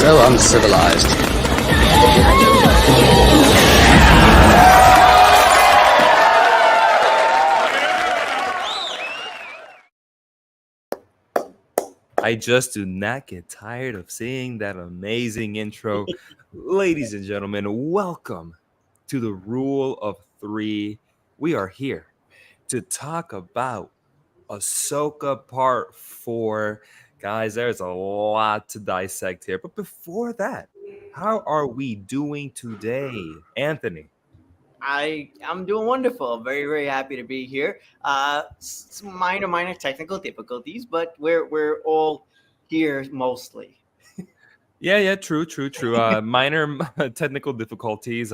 So uncivilized. I just do not get tired of seeing that amazing intro. Ladies and gentlemen, welcome to the Rule of Three. We are here to talk about Ahsoka Part 4. Guys, there's a lot to dissect here. But before that, how are we doing today, Anthony? I'm doing wonderful. Very, very happy to be here. Some minor technical difficulties, but we're all here mostly. Yeah, true. Minor technical difficulties.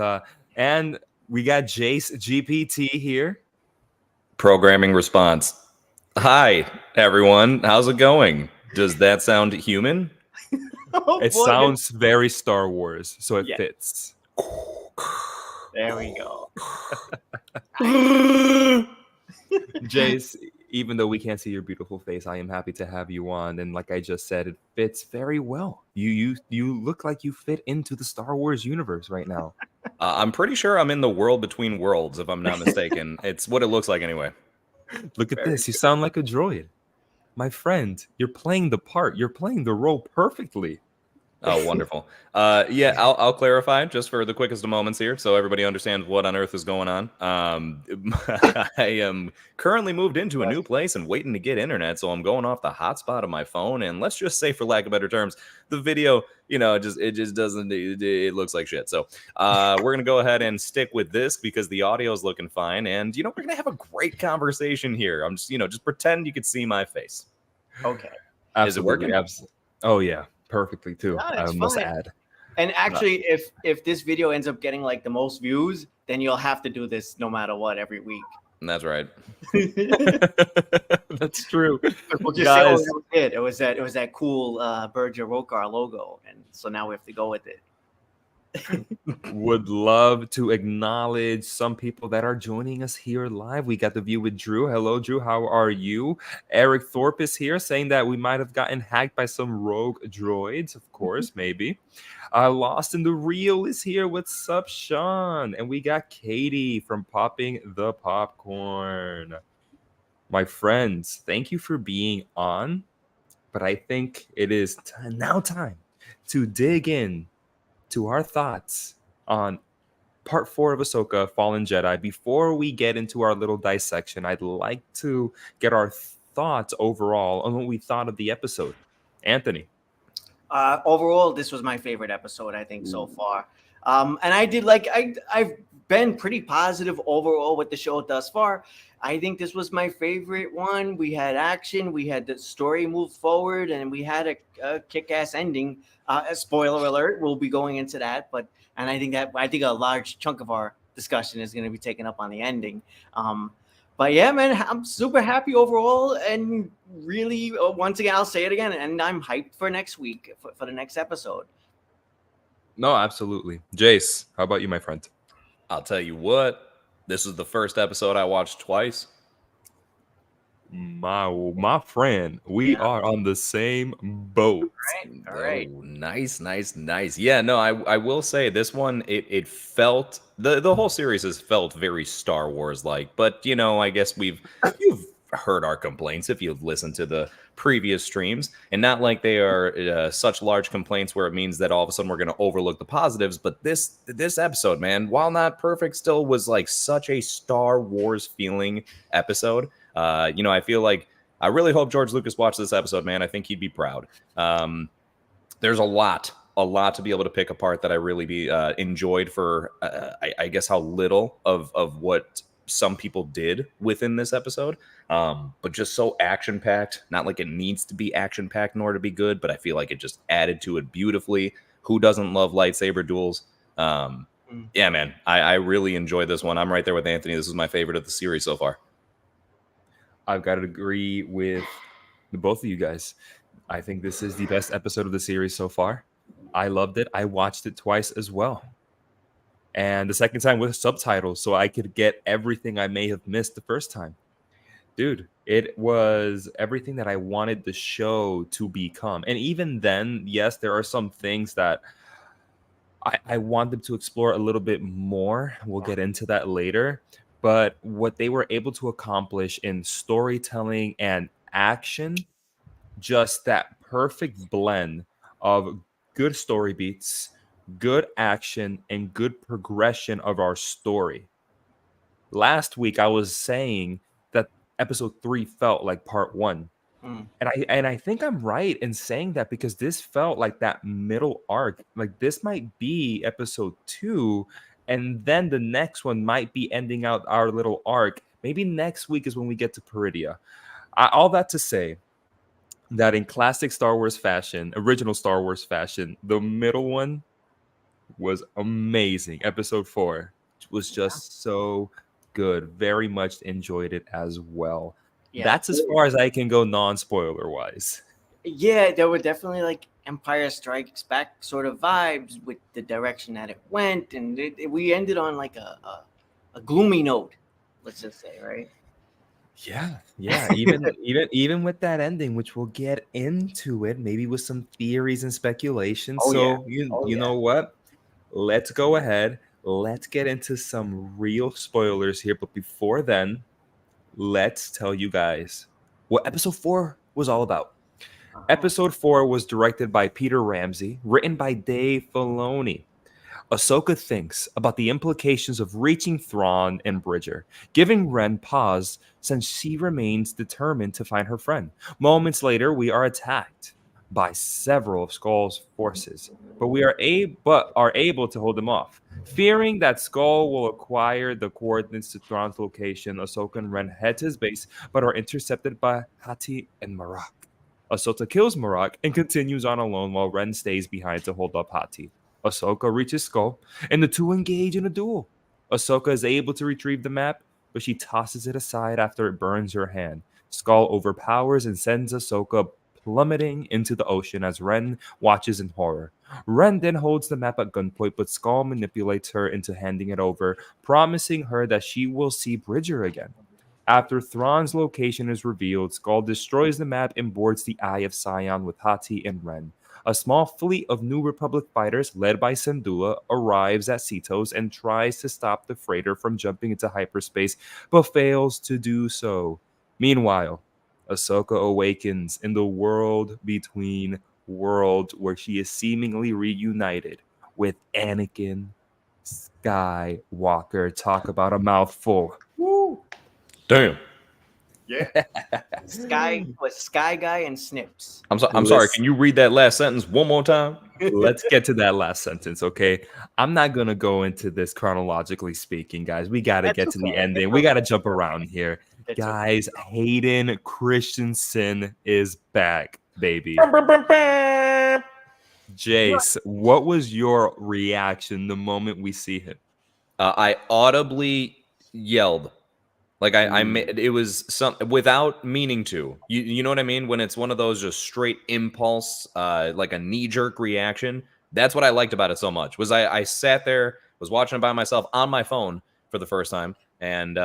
And we got Jace GPT here. Programming response. Hi, everyone. How's it going? Does that sound human? It sounds very Star Wars, so it fits. There we go. Jace, even though we can't see your beautiful face, I am happy to have you on. And like I just said, it fits very well. You look like you fit into the Star Wars universe right now. I'm pretty sure I'm in the world between worlds, if I'm not mistaken. It's what it looks like anyway. Look at this. You sound like a droid. My friend, you're playing the part. You're playing the role perfectly. Oh, wonderful. Yeah, I'll clarify just for the quickest of moments here so everybody understands what on earth is going on. I am currently moved into a new place and waiting to get internet, so I'm going off the hotspot of my phone. And let's just say, for lack of better terms, the video, it just doesn't, it looks like shit. So we're going to go ahead and stick with this because the audio is looking fine. And, we're going to have a great conversation here. I'm just, just pretend you could see my face. Okay. Absolutely. Is it working? Oh, yeah. Perfectly too. No, I must add. And actually, if this video ends up getting like the most views, then you'll have to do this no matter what every week. And that's right. That's true. We'll just say, oh, that was it. It was that cool Berger Rokar logo, and so now we have to go with it. Would love to acknowledge some people that are joining us here live. We got the view with Drew. Hello, Drew. How are you? Eric Thorpe is here saying that we might have gotten hacked by some rogue droids. Of course, maybe. Lost in the Real is here. What's up, Shawn? And we got Katie from Popping the Popcorn. My friends, thank you for being on. But I think it is now time to dig in to our thoughts on Part 4 of Ahsoka, Fallen Jedi. Before we get into our little dissection, I'd like to get our thoughts overall on what we thought of the episode. Anthony. Overall, this was my favorite episode, I think, so far. And I did I've been pretty positive overall with the show thus far. I think this was my favorite one. We had action, we had the story move forward, and we had a kick-ass ending. A spoiler alert, we'll be going into that, and I think a large chunk of our discussion is going to be taken up on the ending. But yeah, man, I'm super happy overall, and really, once again, I'll say it again, and I'm hyped for next week for the next episode. No, absolutely. Jace, how about you, my friend? I'll tell you what, this is the first episode I watched twice. My friend, we are on the same boat. All right. Oh, nice. Yeah, no, I will say this one, it felt, the whole series has felt very Star Wars like, but I guess you've heard our complaints if you've listened to the previous streams, and not like they are such large complaints where it means that all of a sudden we're going to overlook the positives. But this episode, man, while not perfect, still was like such a Star Wars feeling episode. I feel like I really hope George Lucas watched this episode, man. I think he'd be proud. There's a lot to be able to pick apart that I really enjoyed for, I guess, how little of what some people did within this episode. But just so action-packed, not like it needs to be action-packed in order to be good, but I feel like it just added to it beautifully. Who doesn't love lightsaber duels? Yeah, man, I really enjoyed this one. I'm right there with Anthony. This is my favorite of the series so far. I've got to agree with both of you guys. I think this is the best episode of the series so far. I loved it. I watched it twice as well. And the second time with subtitles, so I could get everything I may have missed the first time. Dude, it was everything that I wanted the show to become. And even then, yes, there are some things that I want them to explore a little bit more. We'll get into that later. But what they were able to accomplish in storytelling and action, just that perfect blend of good story beats, good action, and good progression of our story. Last week, I was saying that episode 3 felt like part 1. Mm. And I think I'm right in saying that because this felt like that middle arc. Like this might be episode 2, and then the next one might be ending out our little arc. Maybe next week is when we get to Peridia. All that to say that in classic Star Wars fashion, original Star Wars fashion, the middle one was amazing. Episode 4 was just so good. Very much enjoyed it as well. Yeah. That's as far as I can go non-spoiler wise. Yeah, there were definitely like Empire Strikes Back sort of vibes with the direction that it went, and we ended on like a gloomy note. Let's just say, right? Yeah. Even with that ending, which we'll get into it, maybe with some theories and speculation. Oh, yeah. So you Oh, you yeah. know what? Let's go ahead. Let's get into some real spoilers here. But before then, let's tell you guys what episode 4 was all about. Episode 4 was directed by Peter Ramsey, written by Dave Filoni. Ahsoka thinks about the implications of reaching Thrawn and Bridger, giving Ren pause since she remains determined to find her friend. Moments later, we are attacked by several of Skull's forces, but we are able to hold them off. Fearing that Skull will acquire the coordinates to Thrawn's location, Ahsoka and Ren head to his base, but are intercepted by Hati and Marak. Ahsoka kills Marak and continues on alone while Ren stays behind to hold up Hati. Ahsoka reaches Skull, and the two engage in a duel. Ahsoka is able to retrieve the map, but she tosses it aside after it burns her hand. Skull overpowers and sends Ahsoka plummeting into the ocean as Ren watches in horror. Ren then holds the map at gunpoint, but Skull manipulates her into handing it over, promising her that she will see Bridger again. After Thrawn's location is revealed, Skull destroys the map and boards the Eye of Sion with Hati and Ren. A small fleet of New Republic fighters, led by Syndulla, arrives at Cetos and tries to stop the freighter from jumping into hyperspace, but fails to do so. Meanwhile, Ahsoka awakens in the world between worlds where she is seemingly reunited with Anakin Skywalker. Talk about a mouthful. Woo! Damn. Yeah. Sky was Sky Guy and Snips. I'm sorry. Can you read that last sentence one more time? Let's get to that last sentence, okay? I'm not gonna go into this chronologically speaking, guys. We gotta get to the ending. We gotta jump around here, guys. Hayden Christensen is back, baby. Jace, what was your reaction the moment we see him? I audibly yelled. Like I made it was some without meaning to. You know what I mean? When it's one of those just straight impulse, like a knee-jerk reaction. That's what I liked about it so much. Was I sat there, was watching it by myself on my phone for the first time, and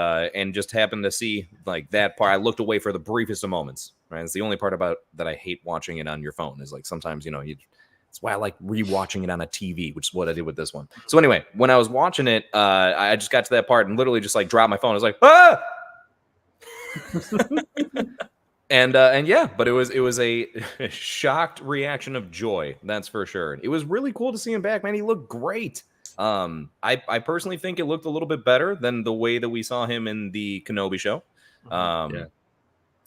just happened to see like that part. I looked away for the briefest of moments. Right? It's the only part about that I hate watching it on your phone is like sometimes, you know, it's why I like rewatching it on a TV, which is what I did with this one. So anyway, when I was watching it, I just got to that part and literally just like dropped my phone. I was like, ah! and yeah, but it was a shocked reaction of joy. That's for sure. It was really cool to see him back, man. He looked great. I personally think it looked a little bit better than the way that we saw him in the Kenobi show. Yeah.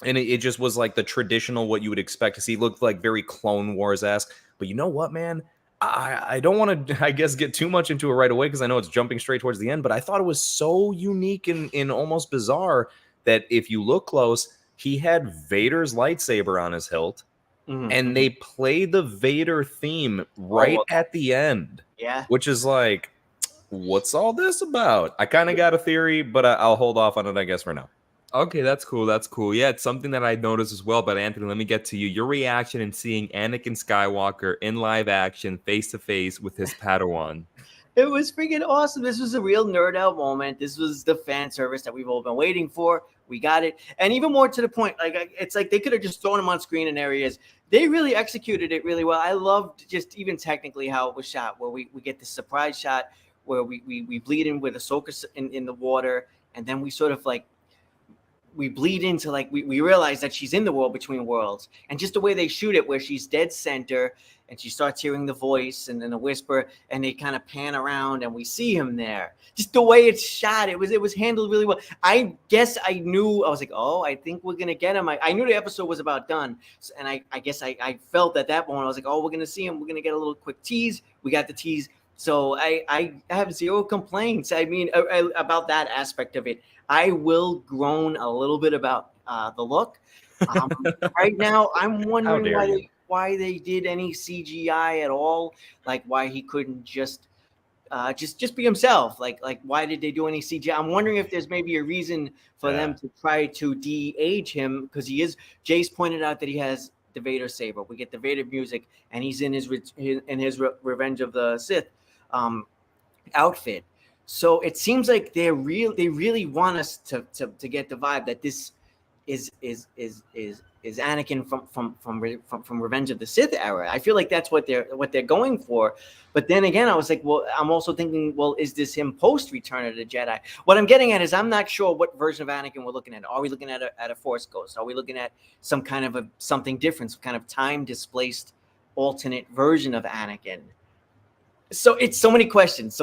And it just was like the traditional, what you would expect to see. It looked like very Clone Wars-esque. But you know what, man? I don't want to, I guess, get too much into it right away because I know it's jumping straight towards the end. But I thought it was so unique and almost bizarre that if you look close, he had Vader's lightsaber on his hilt. And they play the Vader theme right at the end. Yeah. Which is like, what's all this about? I kind of got a theory, but I'll hold off on it, I guess, for now. Okay, that's cool. That's cool. Yeah, it's something that I noticed as well. But Anthony, let me get to you. Your reaction in seeing Anakin Skywalker in live action, face to face with his Padawan. It was freaking awesome. This was a real nerd out moment. This was the fan service that we've all been waiting for. We got it. And even more to the point, like it's like they could have just thrown him on screen in areas. They really executed it really well. I loved just even technically how it was shot, where we get the surprise shot where we bleed in with Ahsoka in the water, and then we sort of like we bleed into like we realize that she's in the world between worlds, and just the way they shoot it, where she's dead center and she starts hearing the voice and then the whisper, and they kind of pan around and we see him there. Just the way it's shot, it was handled really well. I guess I knew, I was like, oh, I think we're gonna get him. I knew the episode was about done, and I guess I felt at that moment I was like, oh, we're gonna see him. We're gonna get a little quick tease. We got the tease. So I have zero complaints. I mean, about that aspect of it. I will groan a little bit about the look. Right now, I'm wondering why they did any CGI at all. Like why he couldn't just be himself. Like why did they do any CGI? I'm wondering if there's maybe a reason for them to try to de-age him, because he is. Jace pointed out that he has the Vader saber. We get the Vader music, and he's in his Revenge of the Sith outfit. So it seems like they really want us to get the vibe that this is Anakin from Revenge of the Sith era. I feel like that's what they're going for. But then again, I was like, well, I'm also thinking, well, is this him post Return of the Jedi? What I'm getting at is I'm not sure what version of Anakin we're looking at. Are we looking at a Force ghost? Are we looking at some kind of something different, some kind of time displaced alternate version of Anakin? So it's so many questions.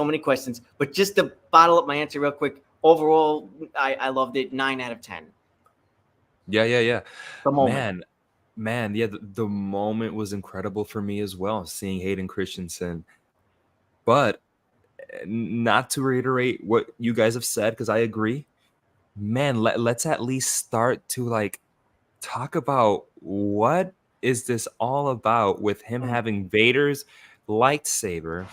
But just to bottle up my answer real quick, overall, I loved it. 9 out of 10. Yeah. The moment. Man, yeah, the moment was incredible for me as well, seeing Hayden Christensen. But not to reiterate what you guys have said, because I agree. Man, let's at least start to like talk about what is this all about with him having Vader's lightsaber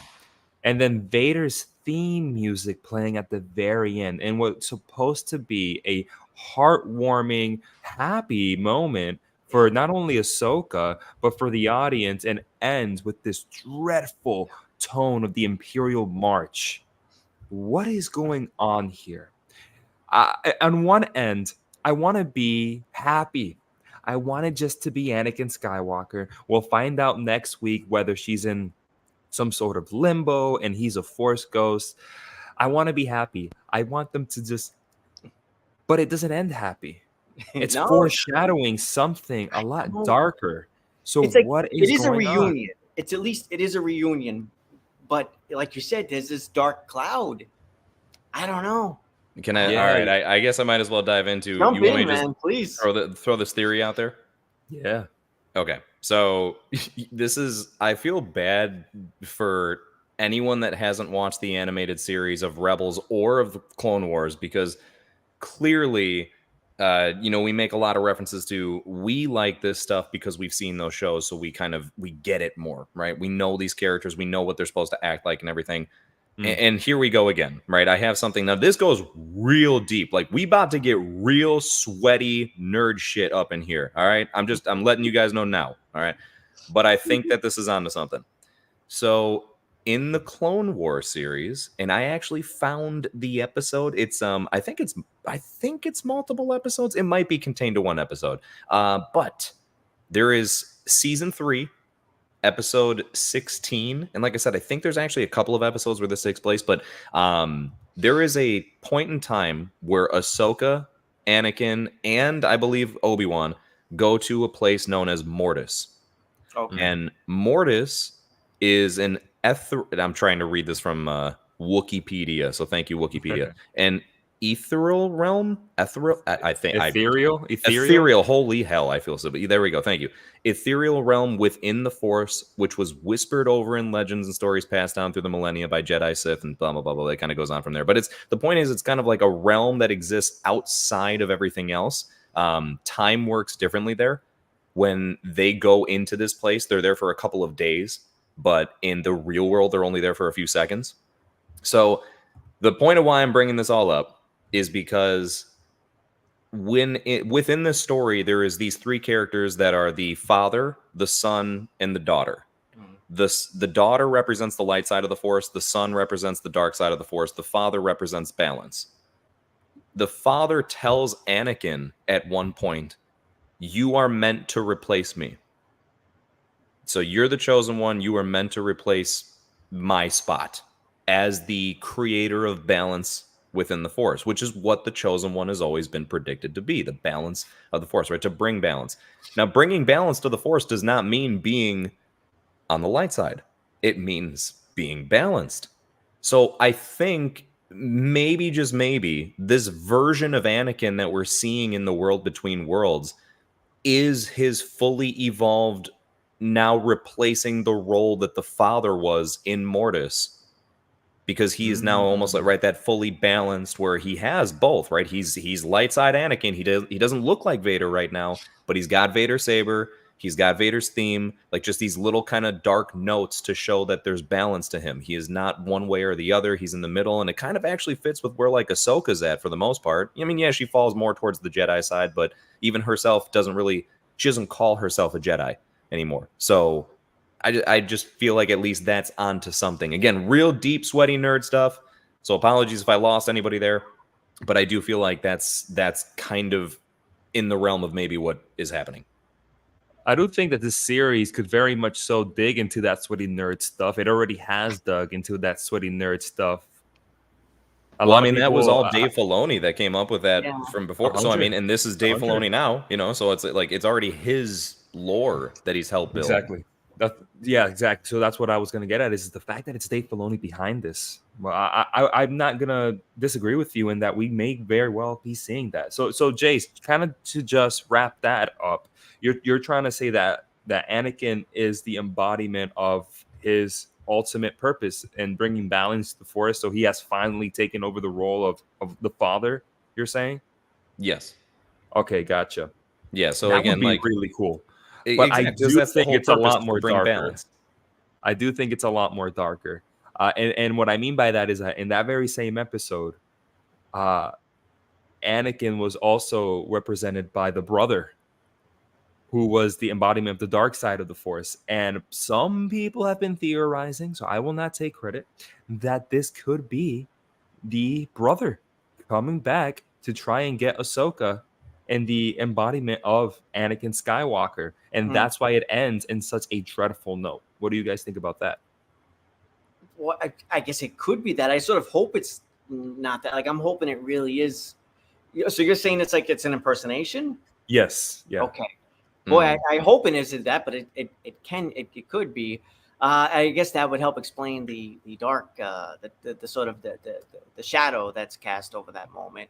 and then Vader's theme music playing at the very end, and what's supposed to be a heartwarming, happy moment for not only Ahsoka, but for the audience, and ends with this dreadful tone of the Imperial March. What is going on here? On one end, I want to be happy. I wanted just to be Anakin Skywalker. We'll find out next week whether she's in some sort of limbo and he's a Force ghost. I want to be happy. I want them to just, but it doesn't end happy. It's foreshadowing something a lot darker. So it's like, what is it is going a reunion. on? It's at least it is a reunion, but like you said, there's this dark cloud. I don't know. Can I? Yeah. All right. I guess I might as well dive into. Jump in, man, please. Throw this theory out there. Yeah. Okay. So this is. I feel bad for anyone that hasn't watched the animated series of Rebels or of the Clone Wars, because clearly, we make a lot of references to, we like this stuff because we've seen those shows, so we get it more, right? We know these characters, we know what they're supposed to act like and everything. And here we go again, right? I have something now. This goes real deep. Like, we about to get real sweaty nerd shit up in here. All right. I'm letting you guys know now. All right. But I think that this is onto something. So in the Clone War series, and I actually found the episode. It's I think it's multiple episodes. It might be contained to one episode. But there is season 3. Episode 16, and like I said, I think there's actually a couple of episodes where this takes place, but there is a point in time where Ahsoka, Anakin, and I believe Obi-Wan go to a place known as Mortis. Okay. And Mortis is an I'm trying to read this from Wikipedia, so thank you, Wikipedia. An ethereal realm, ethereal. Holy hell, I feel so. But there we go. Thank you. Ethereal realm within the Force, which was whispered over in legends and stories passed down through the millennia by Jedi, Sith, and blah blah blah blah. That kind of goes on from there. But the point is, it's kind of like a realm that exists outside of everything else. Time works differently there. When they go into this place, they're there for a couple of days, but in the real world, they're only there for a few seconds. So the point of why I'm bringing this all up is because within this story, there is these 3 characters that are the father, the son, and the daughter. The daughter represents the light side of the Force. The son represents the dark side of the Force. The father represents balance. the father tells Anakin at one point, "You are meant to replace me. So you're the chosen one. You are meant to replace my spot as the creator of balance within the Force," which is what the chosen one has always been predicted to be, the balance of the Force, right? To bring balance. Now, bringing balance to the Force does not mean being on the light side. It means being balanced. So I think maybe, just maybe, this version of Anakin that we're seeing in the world between worlds is his fully evolved, now replacing the role that the father was in Mortis, because he is now almost like, right, that fully balanced where he has both, right? He's light side Anakin. He doesn't look like Vader right now, but he's got Vader's saber. He's got Vader's theme, like just these little kind of dark notes to show that there's balance to him. He is not one way or the other. He's in the middle, and it kind of actually fits with where like Ahsoka's at for the most part. I mean, yeah, she falls more towards the Jedi side, but even herself she doesn't call herself a Jedi anymore. So I just feel like at least that's onto something. Again, real deep, sweaty nerd stuff. So apologies if I lost anybody there, but I do feel like that's kind of in the realm of maybe what is happening. I do think that this series could very much so dig into that sweaty nerd stuff. It already has dug into that sweaty nerd stuff. Well, I mean, that was all Dave Filoni that came up with that from before. 100, so, I mean, and this is Dave 100. Filoni now, so it's like it's already his lore that he's helped build. Exactly. Exactly. So that's what I was going to get at, is the fact that it's Dave Filoni behind this. Well, I'm not going to disagree with you in that we may very well be seeing that. So Jace, kind of to just wrap that up, you're trying to say that Anakin is the embodiment of his ultimate purpose in bringing balance to the Force. So he has finally taken over the role of the father, you're saying? Yes. Okay, gotcha. Yeah, so that again, would be like really cool. exactly, But I do think it's a lot more darker. Balance. I do think it's a lot more darker. And what I mean by that is that in that very same episode, Anakin was also represented by the brother, who was the embodiment of the dark side of the Force. And some people have been theorizing, so I will not take credit, that this could be the brother coming back to try and get Ahsoka and the embodiment of Anakin Skywalker. And that's why it ends in such a dreadful note. What do you guys think about that? Well, I guess it could be that. I sort of hope it's not that. Like, I'm hoping it really is. So you're saying it's like it's an impersonation? Yes. Yeah. Okay. Boy, I hope it isn't that, but it could be. I guess that would help explain the dark, the sort of the shadow that's cast over that moment.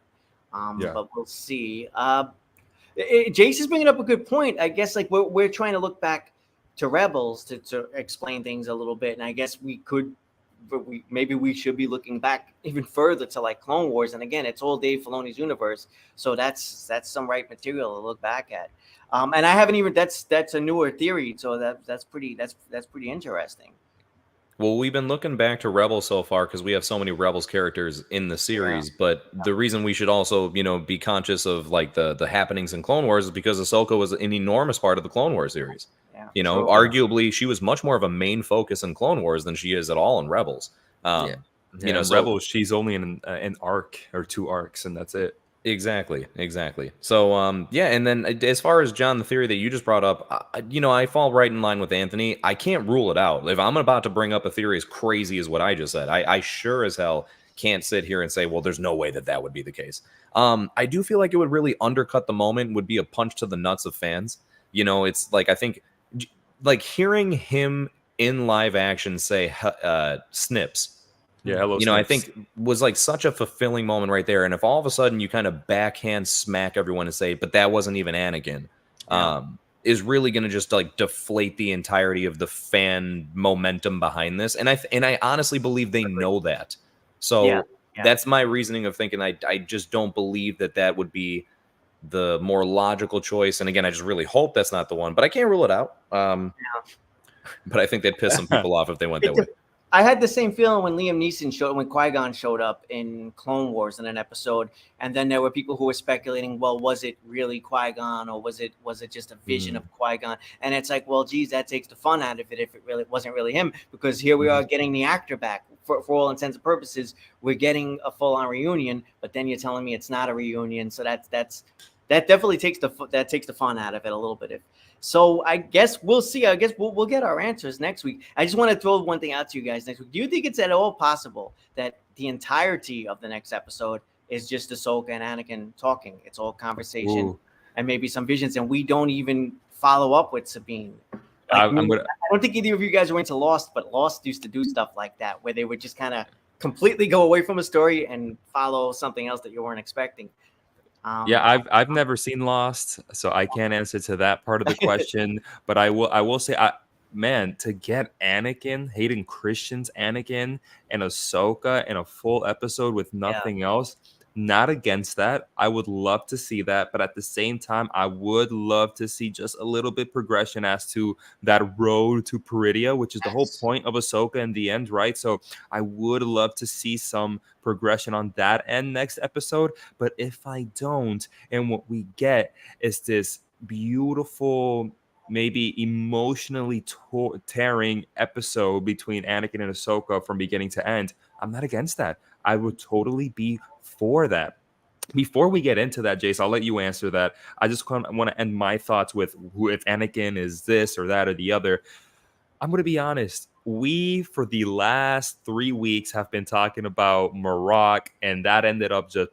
But we'll see. Jace is bringing up a good point. I guess like we're trying to look back to Rebels to explain things a little bit, and I guess we should be looking back even further to like Clone Wars. And again, it's all Dave Filoni's universe, so that's some right material to look back at. And I haven't even that's a newer theory, so that's pretty interesting. Well, we've been looking back to Rebels so far because we have so many Rebels characters in the series. But the reason we should also, be conscious of like the happenings in Clone Wars is because Ahsoka was an enormous part of the Clone Wars series. Arguably, she was much more of a main focus in Clone Wars than she is at all in Rebels. Rebels, she's only in an arc or two arcs, and that's it. Exactly. So, and then as far as John, the theory that you just brought up, I fall right in line with Anthony. I can't rule it out. If I'm about to bring up a theory as crazy as what I just said, I sure as hell can't sit here and say, well, there's no way that would be the case. I do feel like it would really undercut the moment, would be a punch to the nuts of fans. It's like, I think, like hearing him in live action say snips. Yeah, hello, I think was like such a fulfilling moment right there. And if all of a sudden you kind of backhand smack everyone and say, but that wasn't even Anakin, is really going to just like deflate the entirety of the fan momentum behind this. And I honestly believe they know that. So that's my reasoning of thinking I just don't believe that would be the more logical choice. And again, I just really hope that's not the one, but I can't rule it out. But I think they'd piss some people off if they went that way. I had the same feeling when when Qui-Gon showed up in Clone Wars in an episode, and then there were people who were speculating, well, was it really Qui-Gon, or was it just a vision of Qui-Gon? And it's like, well, geez, that takes the fun out of it if it really wasn't really him, because here we are getting the actor back for all intents and purposes. We're getting a full-on reunion, but then you're telling me it's not a reunion, so that definitely takes the fun out of it a little bit. So I guess we'll see. I guess we'll get our answers next week. I just want to throw one thing out to you guys next week. Do you think it's at all possible that the entirety of the next episode is just Ahsoka and Anakin talking? It's all conversation and maybe some visions, and we don't even follow up with Sabine. I don't think either of you guys were into Lost, but Lost used to do stuff like that, where they would just kind of completely go away from a story and follow something else that you weren't expecting. Yeah, I've never seen Lost, so I can't answer to that part of the question. But I will say, man, to get Anakin, Hayden Christensen's Anakin, and Ahsoka in a full episode with nothing else, not against that. I would love to see that, but at the same time, I would love to see just a little bit progression as to that road to Peridia, which is the whole point of Ahsoka in the end, right? So I would love to see some progression on that end next episode. But if I don't, and what we get is this beautiful, maybe emotionally tearing episode between Anakin and Ahsoka from beginning to end, I'm not against that. I would totally be for that. Before we get into that, Jace, I'll let you answer that. I just want to end my thoughts with if Anakin is this or that or the other. I'm going to be honest. We, for the last 3 weeks, have been talking about Marok, and that ended up just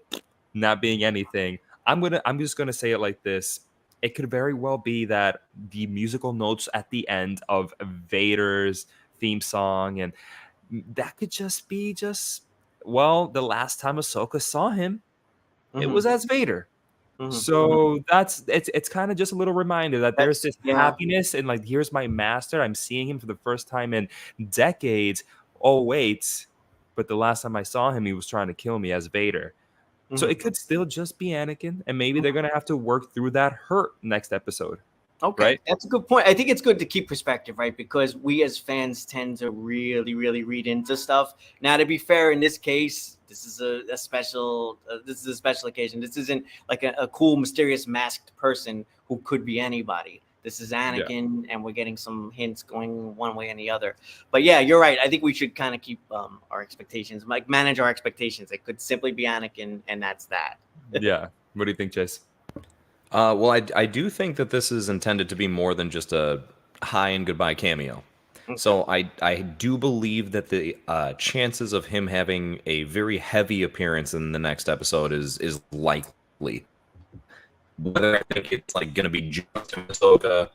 not being anything. I'm just gonna say it like this. It could very well be that the musical notes at the end of Vader's theme song, and that could just be the last time Ahsoka saw him, it was as Vader. So it's kind of just a little reminder that there's this happiness and like, here's my master. I'm seeing him for the first time in decades. Oh wait, but the last time I saw him, he was trying to kill me as Vader. So it could still just be Anakin, and maybe they're gonna have to work through that hurt next episode. Okay, right? That's a good point. I think it's good to keep perspective, right? Because we as fans tend to really, really read into stuff. Now, to be fair, in this case, this is a special occasion. This isn't like a cool, mysterious, masked person who could be anybody. This is Anakin, and we're getting some hints going one way and the other. But yeah, you're right. I think we should kind of keep our expectations, like manage our expectations. It could simply be Anakin, and that's that. Yeah. What do you think, Chase? Well, I do think that this is intended to be more than just a hi and goodbye cameo. Okay. So I do believe that the chances of him having a very heavy appearance in the next episode is likely. Whether I think it's like going to be just Ahsoka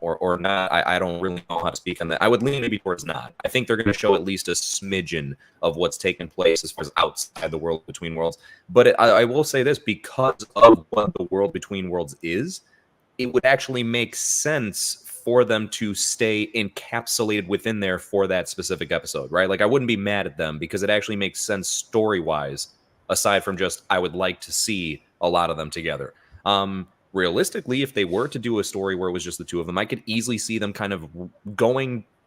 or not, I don't really know how to speak on that. I would lean maybe towards not. I think they're going to show at least a smidgen of what's taken place as far as outside the world between worlds. But I will say this, because of what the world between worlds is, it would actually make sense for them to stay encapsulated within there for that specific episode, right? Like, I wouldn't be mad at them because it actually makes sense story-wise, aside from just I would like to see a lot of them together. Realistically, if they were to do a story where it was just the two of them, I could easily see them kind of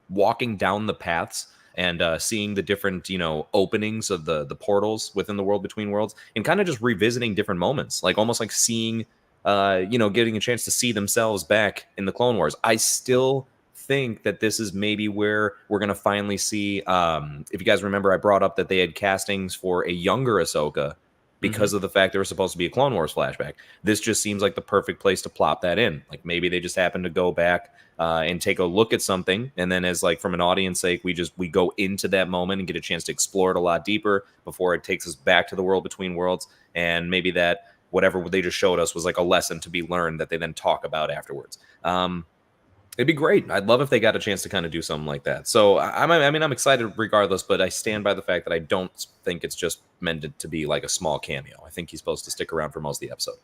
walking down the paths and seeing the different, openings of the portals within the world between worlds, and kind of just revisiting different moments, like almost like seeing, getting a chance to see themselves back in the Clone Wars. I still think that this is maybe where we're going to finally see, if you guys remember, I brought up that they had castings for a younger Ahsoka, because of the fact there was supposed to be a Clone Wars flashback. This just seems like the perfect place to plop that in. Like, maybe they just happen to go back and take a look at something, and then as like from an audience sake, we go into that moment and get a chance to explore it a lot deeper before it takes us back to the world between worlds. And maybe that whatever they just showed us was like a lesson to be learned that they then talk about afterwards. It'd be great. I'd love if they got a chance to kind of do something like that. So I'm excited regardless, but I stand by the fact that I don't think it's just meant to be like a small cameo. I think he's supposed to stick around for most of the episode.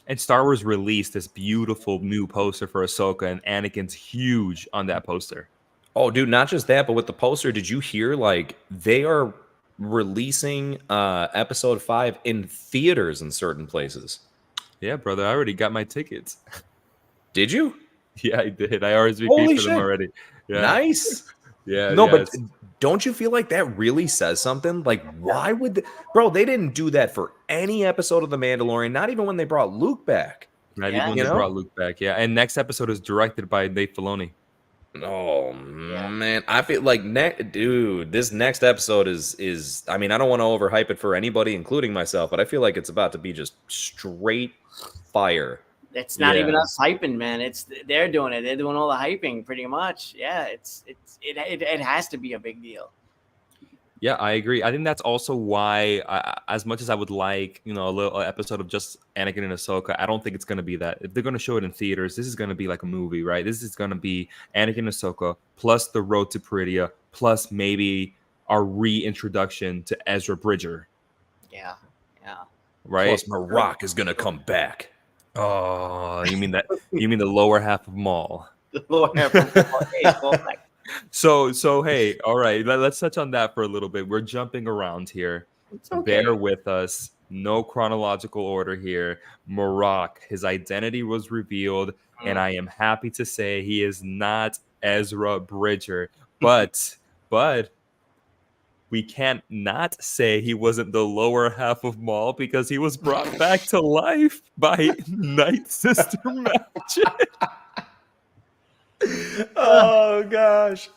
And Star Wars released this beautiful new poster for Ahsoka, and Anakin's huge on that poster. Oh, dude, not just that, but with the poster, did you hear, like, they are releasing episode 5 in theaters in certain places? Yeah, brother, I already got my tickets. Did you? Yeah, I did. I RSVP'd for them already. Yeah. Nice. Yeah. No, but don't you feel like that really says something? Like, why would bro? They didn't do that for any episode of The Mandalorian, not even when they brought Luke back. Not Yeah. even when You they know? brought Luke back. Yeah, and next episode is directed by Dave Filoni. Oh man, I feel like dude, this next episode is. I mean, I don't want to overhype it for anybody, including myself, but I feel like it's about to be just straight fire. It's not even Yeah. us hyping, man. They're doing it. They're doing all the hyping, pretty much. Yeah, it has to be a big deal. Yeah, I agree. I think that's also why, as much as I would like, a little episode of just Anakin and Ahsoka, I don't think it's going to be that. If they're going to show it in theaters, this is going to be like a movie, right? This is going to be Anakin and Ahsoka plus the road to Peridia, plus maybe our reintroduction to Ezra Bridger, Yeah. right? Plus, Marok is gonna come back. Oh, you mean that? You mean the lower half of Maul? So hey, all right, let's touch on that for a little bit. We're jumping around here. It's okay. Bear with us. No chronological order here. Marok, his identity was revealed, and I am happy to say he is not Ezra Bridger. But we can't not say he wasn't the lower half of Maul because he was brought back to life by Night Sister Magic. Oh gosh.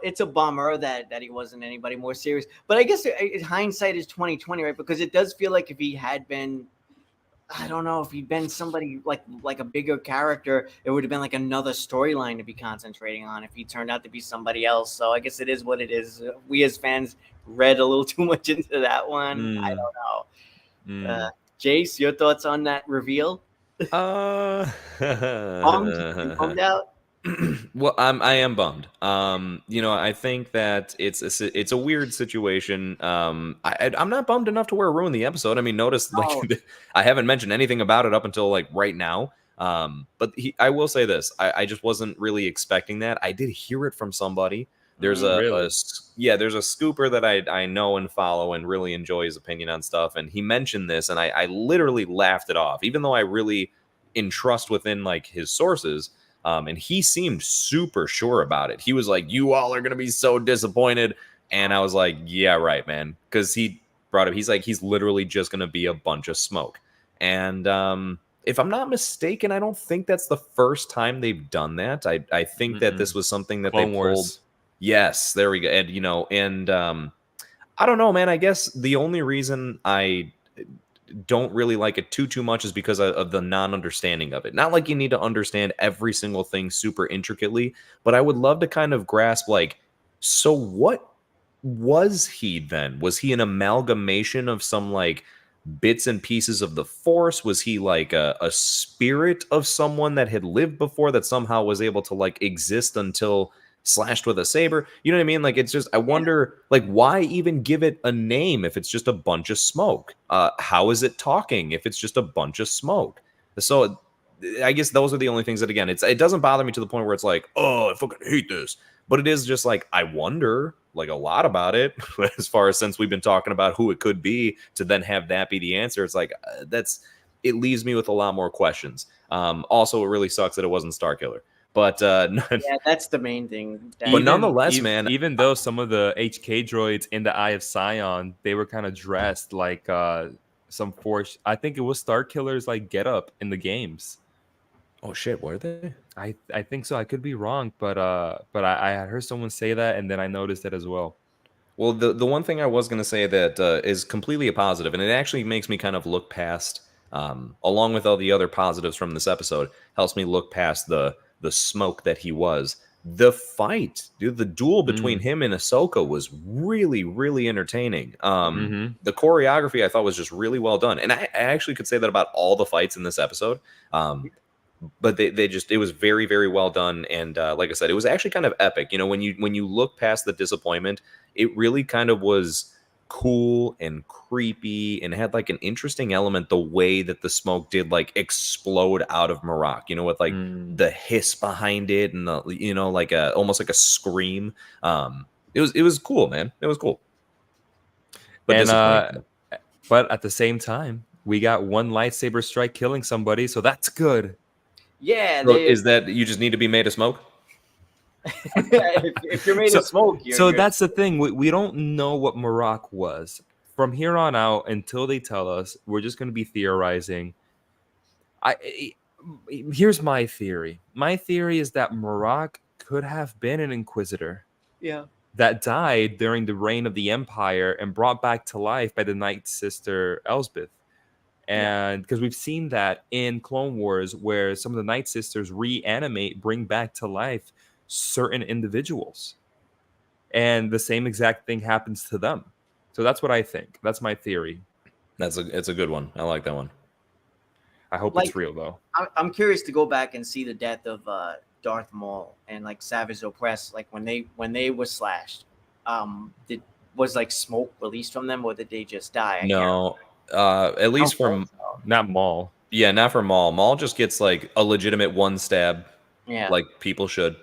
It's a bummer that he wasn't anybody more serious. But I guess hindsight is 2020, right? Because it does feel like if he had been, I don't know, if he'd been somebody like a bigger character, it would have been like another storyline to be concentrating on if he turned out to be somebody else. So I guess it is what it is. We as fans read a little too much into that one. I don't know. Jace, your thoughts on that reveal? Bummed out. Well, I am bummed. I think that it's a weird situation. I'm not bummed enough to where it ruined the episode. I mean, notice I haven't mentioned anything about it up until like right now. But I will say this: I just wasn't really expecting that. I did hear it from somebody. There's there's a scooper that I know and follow and really enjoy his opinion on stuff, and he mentioned this, and I literally laughed it off, even though I really entrust within like his sources. And he seemed super sure about it. He was like, "You all are gonna be so disappointed," and I was like, "Yeah, right, man," because he brought up, he's like, he's literally just gonna be a bunch of smoke, and if I'm not mistaken, I don't think that's the first time they've done that. I think that this was something that Clone they Wars. pulled. Yes, there we go. And I don't know, man. I guess the only reason I don't really like it too much is because of the non-understanding of it. Not like you need to understand every single thing super intricately, but I would love to kind of grasp, like, so what was he then? Was he an amalgamation of some like bits and pieces of the Force? Was he like a spirit of someone that had lived before that somehow was able to like exist until slashed with a saber? You know what I mean? Like, it's just, I wonder, like, why even give it a name if it's just a bunch of smoke? How is it talking if it's just a bunch of smoke? So I guess those are the only things that, again, it doesn't bother me to the point where it's like, oh, I fucking hate this. But it is just like, I wonder like a lot about it as far as, since we've been talking about who it could be, to then have that be the answer. It's like, it leaves me with a lot more questions. Also, it really sucks that it wasn't Starkiller. But yeah, that's the main thing. But nonetheless, man, even though some of the HK droids in the Eye of Sion, they were kind of dressed like some Force. I think it was Starkiller's like get up in the games. Oh shit, were they? I think so. I could be wrong, but I had heard someone say that, and then I noticed it as well. Well, the one thing I was going to say that is completely a positive, and it actually makes me kind of look past, along with all the other positives from this episode, helps me look past the smoke that he was. The fight, dude, the duel between him and Ahsoka was really, really entertaining. The choreography I thought was just really well done, and I actually could say that about all the fights in this episode. But they just, it was very, very well done, and like I said, it was actually kind of epic. You know, when you look past the disappointment, it really kind of was cool and creepy and had like an interesting element, the way that the smoke did like explode out of Marok, you know, with like the hiss behind it and the, you know, like almost like a scream. It was cool, man. It was cool. But but at the same time, we got one lightsaber strike killing somebody, so that's good. Yeah, so is that you just need to be made of smoke? if you're made of smoke, so that's the thing. We don't know what Marok was. From here on out, until they tell us, we're just going to be theorizing. Here's my theory. My theory is that Marok could have been an Inquisitor. Yeah. That died during the reign of the Empire and brought back to life by the Night Sister Elsbeth. And because we've seen that in Clone Wars, where some of the Night Sisters reanimate, bring back to life certain individuals. And the same exact thing happens to them. So that's what I think. That's my theory. It's a good one. I like that one. I hope it's real, though. I'm curious to go back and see the death of Darth Maul and like Savage Opress, like when they were slashed. Was like smoke released from them, or did they just die? No, at least from not Maul. Yeah, not from Maul. Maul just gets like a legitimate one stab. Yeah, like people should.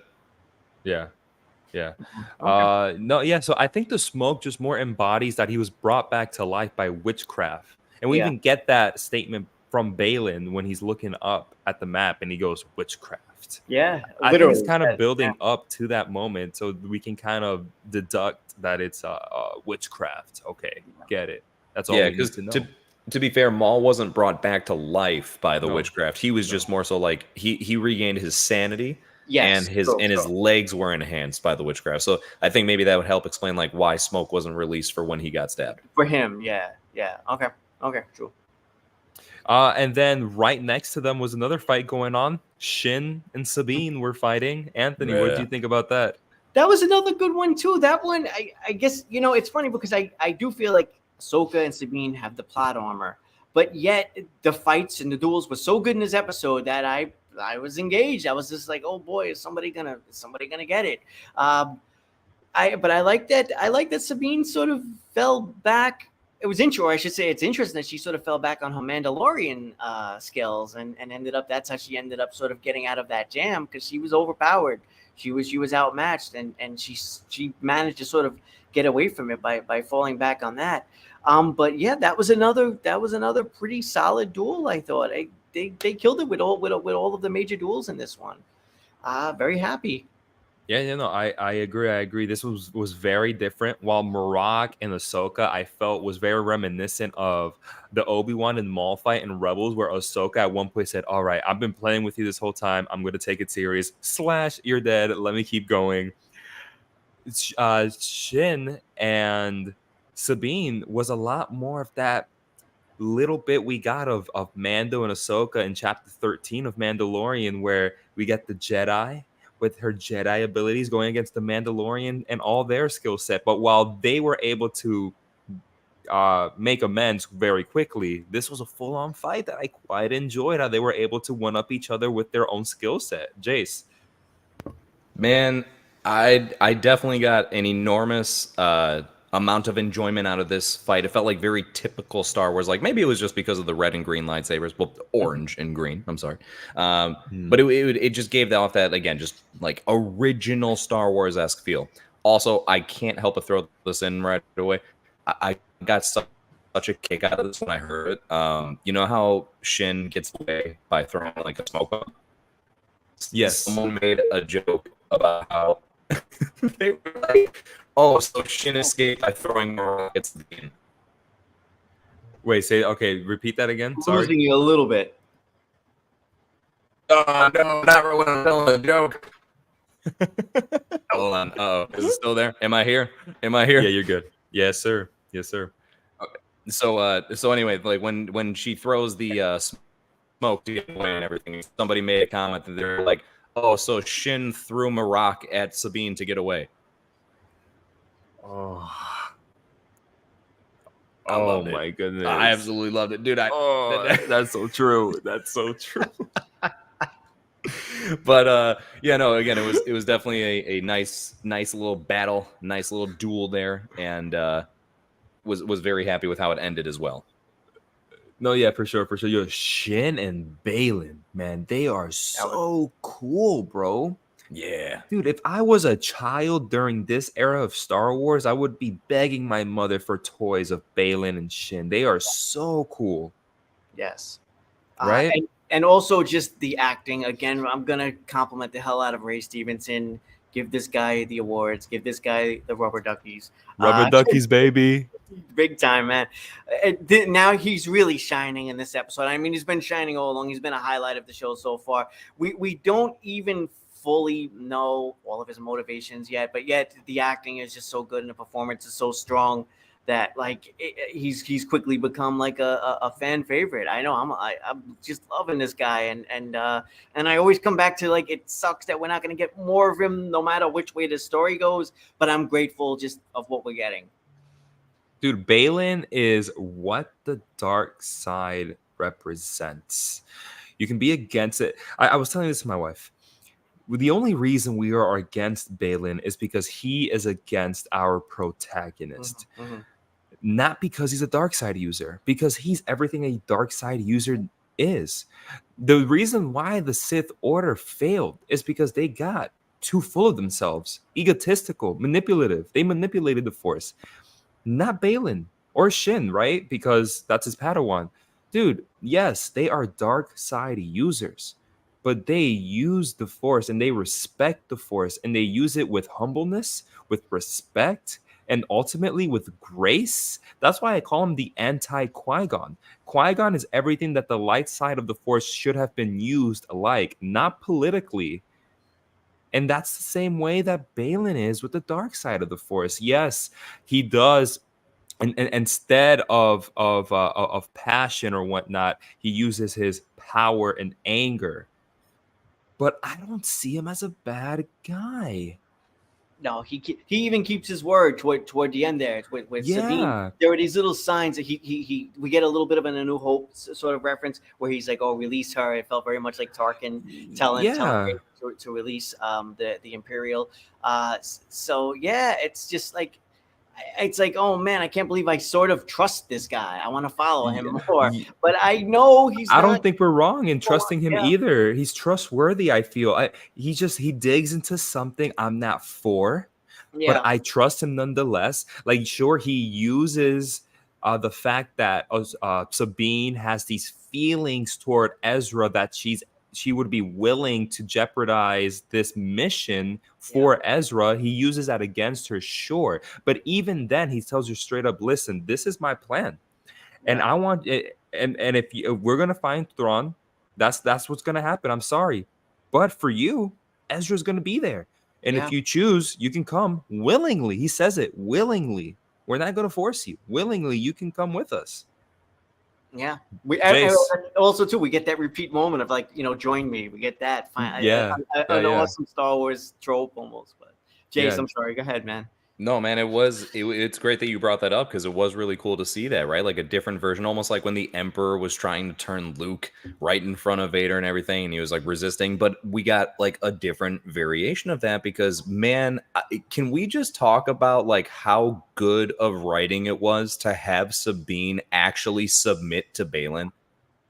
Yeah. No, yeah. So I think the smoke just more embodies that he was brought back to life by witchcraft, and we even get that statement from Baylan when he's looking up at the map and he goes witchcraft. Yeah, I think it's kind of building up to that moment, so we can kind of deduct that it's witchcraft. Okay, get it. That's all. Yeah, because to be fair, Maul wasn't brought back to life by the witchcraft. He was just more so like he regained his sanity. Yes, and his legs were enhanced by the witchcraft. So I think maybe that would help explain like why smoke wasn't released for when he got stabbed. For him, yeah. Okay, true. And then right next to them was another fight going on. Shin and Sabine were fighting. Anthony, what did you think about that? That was another good one too. That one, I guess, it's funny because I do feel like Ahsoka and Sabine have the plot armor, but yet the fights and the duels were so good in this episode that I was engaged. I was just like, oh boy, is somebody gonna get it? But I like that. I like that Sabine sort of fell back. It was interesting. I should say it's interesting that she sort of fell back on her Mandalorian skills and ended up. That's how she ended up sort of getting out of that jam, because she was overpowered. She was outmatched, and she managed to sort of get away from it by falling back on that. But yeah, that was another pretty solid duel. I thought they killed it with all of the major duels in this one. Very happy. Yeah, no, I agree. This was very different. While Marok and Ahsoka, I felt was very reminiscent of the Obi-Wan and Maul fight in Rebels, where Ahsoka at one point said, "All right, I've been playing with you this whole time. I'm going to take it serious. / you're dead. Let me keep going." Shin and Sabine was a lot more of that little bit we got of Mando and Ahsoka in chapter 13 of Mandalorian, where we get the Jedi with her Jedi abilities going against the Mandalorian and all their skill set. But while they were able to make amends very quickly, this was a full-on fight that I quite enjoyed, how they were able to one-up each other with their own skill set. Jace. Man, I definitely got an enormous amount of enjoyment out of this fight. It felt like very typical Star Wars. Like maybe it was just because of the red and green lightsabers, well, orange and green. I'm sorry, but it just gave off that, again, just like original Star Wars-esque feel. Also, I can't help but throw this in right away. I got such a kick out of this when I heard it. You know how Shin gets away by throwing like a smoke bomb? Yes. Someone made a joke about how they were like, "Oh, so Shin escaped by throwing more rockets at the end." Wait, repeat that again. Sorry. Losing you a little bit. Oh, no, not really. I'm telling a joke. Hold on. Uh-oh. Is it still there? Am I here? Yeah, you're good. Yes, sir. Okay. So anyway, like when she throws the smoke to get away and everything, somebody made a comment that they're like, "Oh, so Shin threw Marok at Sabine to get away." Oh, my goodness! I absolutely loved it, dude. That's so true. That's so true. But yeah, no. Again, it was definitely a nice little battle, nice little duel there, and was very happy with how it ended as well. No, yeah, for sure. Yo, Shin and Baylan, man, they are so cool, bro. Yeah. Dude, if I was a child during this era of Star Wars, I would be begging my mother for toys of Baylan and Shin. They are so cool. Yes. Right? and also just the acting. Again, I'm gonna compliment the hell out of Ray Stevenson. Give this guy the awards. Give this guy the rubber duckies. Rubber duckies, baby. Big time, man. Now he's really shining in this episode. I mean, he's been shining all along. He's been a highlight of the show so far. We don't even fully know all of his motivations yet, but yet the acting is just so good and the performance is so strong that like he's quickly become like a fan favorite. I know I'm just loving this guy, and I always come back to like it sucks that we're not going to get more of him no matter which way the story goes, but I'm grateful just of what we're getting. Dude, Balin is what the dark side represents. You can be against it. I was telling this to my wife. The only reason we are against Balin is because he is against our protagonist. Mm-hmm. Not because he's a dark side user, because he's everything a dark side user is. The reason why the Sith Order failed is because they got too full of themselves, egotistical, manipulative. They manipulated the Force. Not Balin or Shin, right? Because that's his Padawan. Dude, yes, they are dark side users, but they use the Force and they respect the Force and they use it with humbleness, with respect, and ultimately with grace. That's why I call him the anti-Qui-Gon. Qui-Gon is everything that the light side of the Force should have been used like, not politically. And that's the same way that Balin is with the dark side of the Force. Yes, he does. And instead of passion or whatnot, he uses his power and anger. But I don't see him as a bad guy. No, he even keeps his word toward the end there with Sabine. There are these little signs that we get a little bit of an A New Hope sort of reference where he's like, "Oh, release her." It felt very much like Tarkin telling to release the Imperial. So yeah, it's just like. It's like, oh man, I can't believe I sort of trust this guy. I want to follow him more, but I know he's. I don't think we're wrong in trusting him either. He's trustworthy. I feel he digs into something I'm not for, but I trust him nonetheless. Like, sure, he uses the fact that Sabine has these feelings toward Ezra that she would be willing to jeopardize this mission for Ezra. He uses that against her, sure. But even then, he tells her straight up, listen, this is my plan. And I want it. And if we're going to find Thrawn, that's what's going to happen. I'm sorry. But for you, Ezra's going to be there. And if you choose, you can come willingly. He says it, willingly. We're not going to force you. Willingly, you can come with us. Yeah, also too we get that repeat moment of like, join me. We get that. An awesome Star Wars trope almost. But Jace, I'm sorry. Go ahead, man. No, man, it's great that you brought that up because it was really cool to see that, right? Like a different version, almost like when the Emperor was trying to turn Luke right in front of Vader and everything, and he was like resisting. But we got like a different variation of that because, man, can we just talk about like how good of writing it was to have Sabine actually submit to Balin?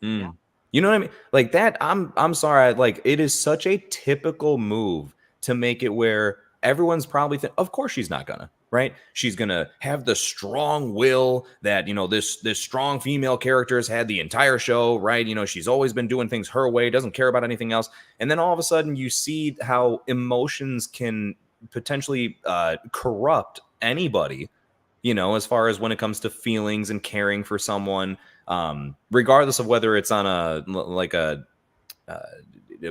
Yeah. You know what I mean? Like that. I'm sorry. Like it is such a typical move to make it where everyone's probably of course she's not gonna, right? She's gonna have the strong will that, this strong female character has had the entire show, right? She's always been doing things her way, doesn't care about anything else. And then all of a sudden you see how emotions can potentially corrupt anybody, as far as when it comes to feelings and caring for someone, regardless of whether it's on a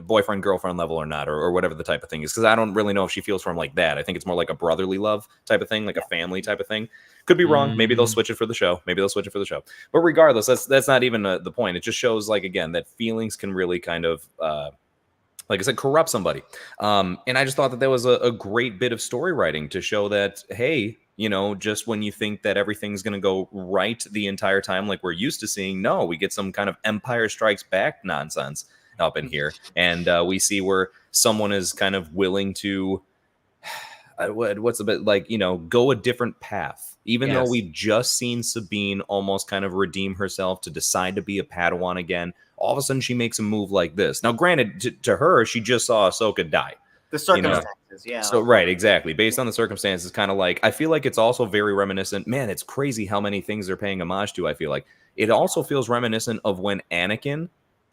boyfriend girlfriend level or not, or whatever the type of thing is, because I don't really know if she feels for him like that. I think it's more like a brotherly love type of thing, like a family type of thing. Could be wrong. Maybe they'll switch it for the show. But regardless, that's not even the point. It just shows, like, again, that feelings can really kind of like I said, corrupt somebody. And I just thought that was a great bit of story writing to show that, hey, just when you think that everything's going to go right the entire time, like we're used to seeing, no, we get some kind of Empire Strikes Back nonsense up in here, and we see where someone is kind of willing to what's a bit like, go a different path, even though we've just seen Sabine almost kind of redeem herself to decide to be a Padawan again. All of a sudden she makes a move like this. Now granted, to her, she just saw Ahsoka die. The circumstances, So right, exactly, based on the circumstances, kind of like, I feel like it's also very reminiscent. Man, it's crazy how many things they're paying homage to. I feel like it also feels reminiscent of when Anakin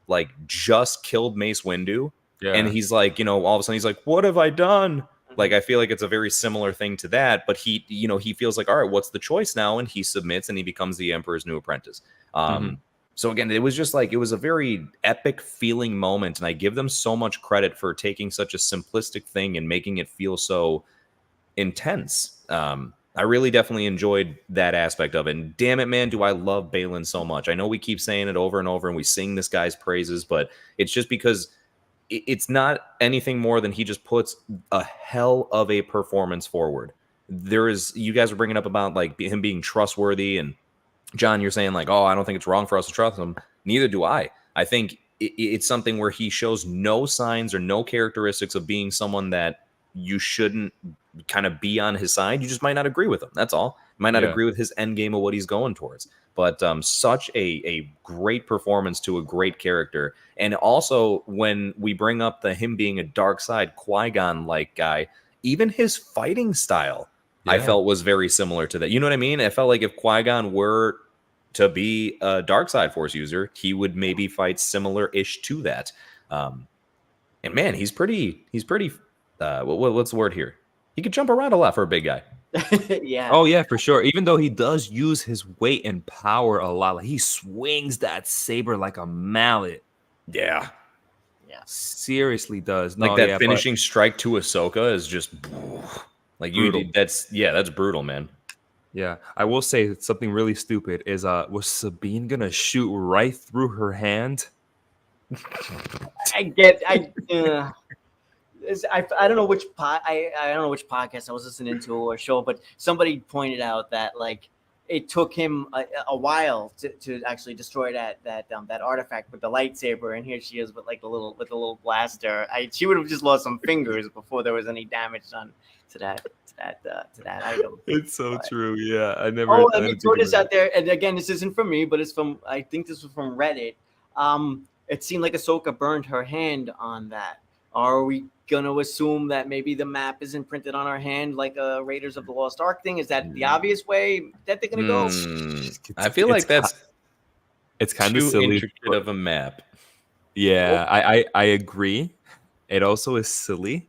like just killed Mace Windu, Yeah. and he's like, all of a sudden he's like, what have I done? Like, I feel like it's a very similar thing to that, but he, he feels like, all right, what's the choice now? And he submits and he becomes the Emperor's new apprentice. So again, it was just like, it was a very epic feeling moment. And I give them so much credit for taking such a simplistic thing and making it feel so intense. I really definitely enjoyed that aspect of it. And damn it, man, do I love Balin so much. I know we keep saying it over and over and we sing this guy's praises, but it's just because it's not anything more than he just puts a hell of a performance forward. You guys were bringing up about like him being trustworthy, and John, you're saying like, oh, I don't think it's wrong for us to trust him. Neither do I. I think it's something where he shows no signs or no characteristics of being someone that you shouldn't kind of be on his side. You just might not agree with him. That's all. You might not agree with his end game of what he's going towards. But such a great performance to a great character. And also, when we bring up him being a dark side Qui-Gon like guy, even his fighting style, I felt was very similar to that. You know what I mean? I felt like if Qui-Gon were to be a dark side Force user, he would maybe fight similar-ish to that. And man, he's pretty. What's the word here? He could jump around a lot for a big guy. Yeah. Oh yeah, for sure. Even though he does use his weight and power a lot, like he swings that saber like a mallet. Yeah. Seriously does. Like that finishing strike to Ahsoka is just like brutal. That's brutal, man. Yeah, I will say something really stupid is was Sabine gonna shoot right through her hand? I don't know which I don't know which podcast I was listening to or show, but somebody pointed out that like it took him a while to actually destroy that artifact with the lightsaber, and here she is with like the little blaster. She would have just lost some fingers before there was any damage done to that item. It's so true. Yeah, I never. Oh, let me throw this out there, and again, this isn't from me, but it's from I think this was from Reddit. It seemed like Ahsoka burned her hand on that. Are we gonna assume that maybe the map isn't printed on our hand like a Raiders of the Lost Ark thing? Is that the obvious way that they're gonna go? I feel like it's kind too of silly intricate of a map. Yeah, I agree. It also is silly.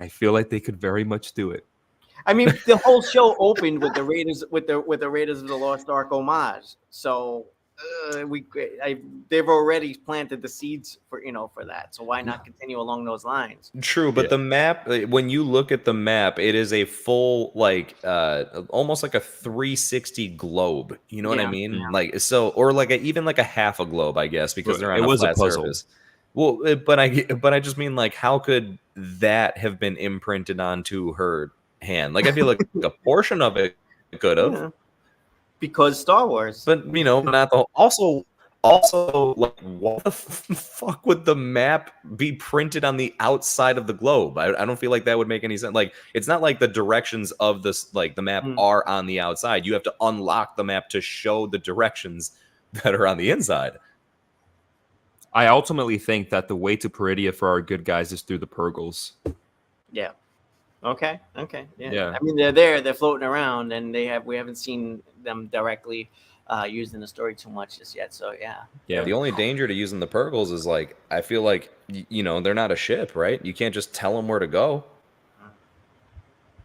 I feel like they could very much do it. I mean, the whole show opened with the Raiders with the Raiders of the Lost Ark homage. So they've already planted the seeds for that. So why not continue along those lines? True, but the map, when you look at the map, it is a full almost like a 360 globe. You know what I mean? Yeah. Like so, or like even like a half a globe, I guess, because they're on It a was a flat puzzle. surface. Well, but I just mean like how could that have been imprinted onto her hand? Like I feel like a portion of it could have. Yeah. Because Star Wars. But not the whole. Also, like, what the fuck would the map be printed on the outside of the globe? I don't feel like that would make any sense. Like, it's not like the directions of this, like the map are on the outside. You have to unlock the map to show the directions that are on the inside. I ultimately think that the way to Peridia for our good guys is through the Purgles. Yeah. Okay. Yeah. I mean, they're floating around, and we haven't seen them directly used in the story too much just yet. So yeah. The only danger to using the Purgles is like I feel like they're not a ship, right? You can't just tell them where to go.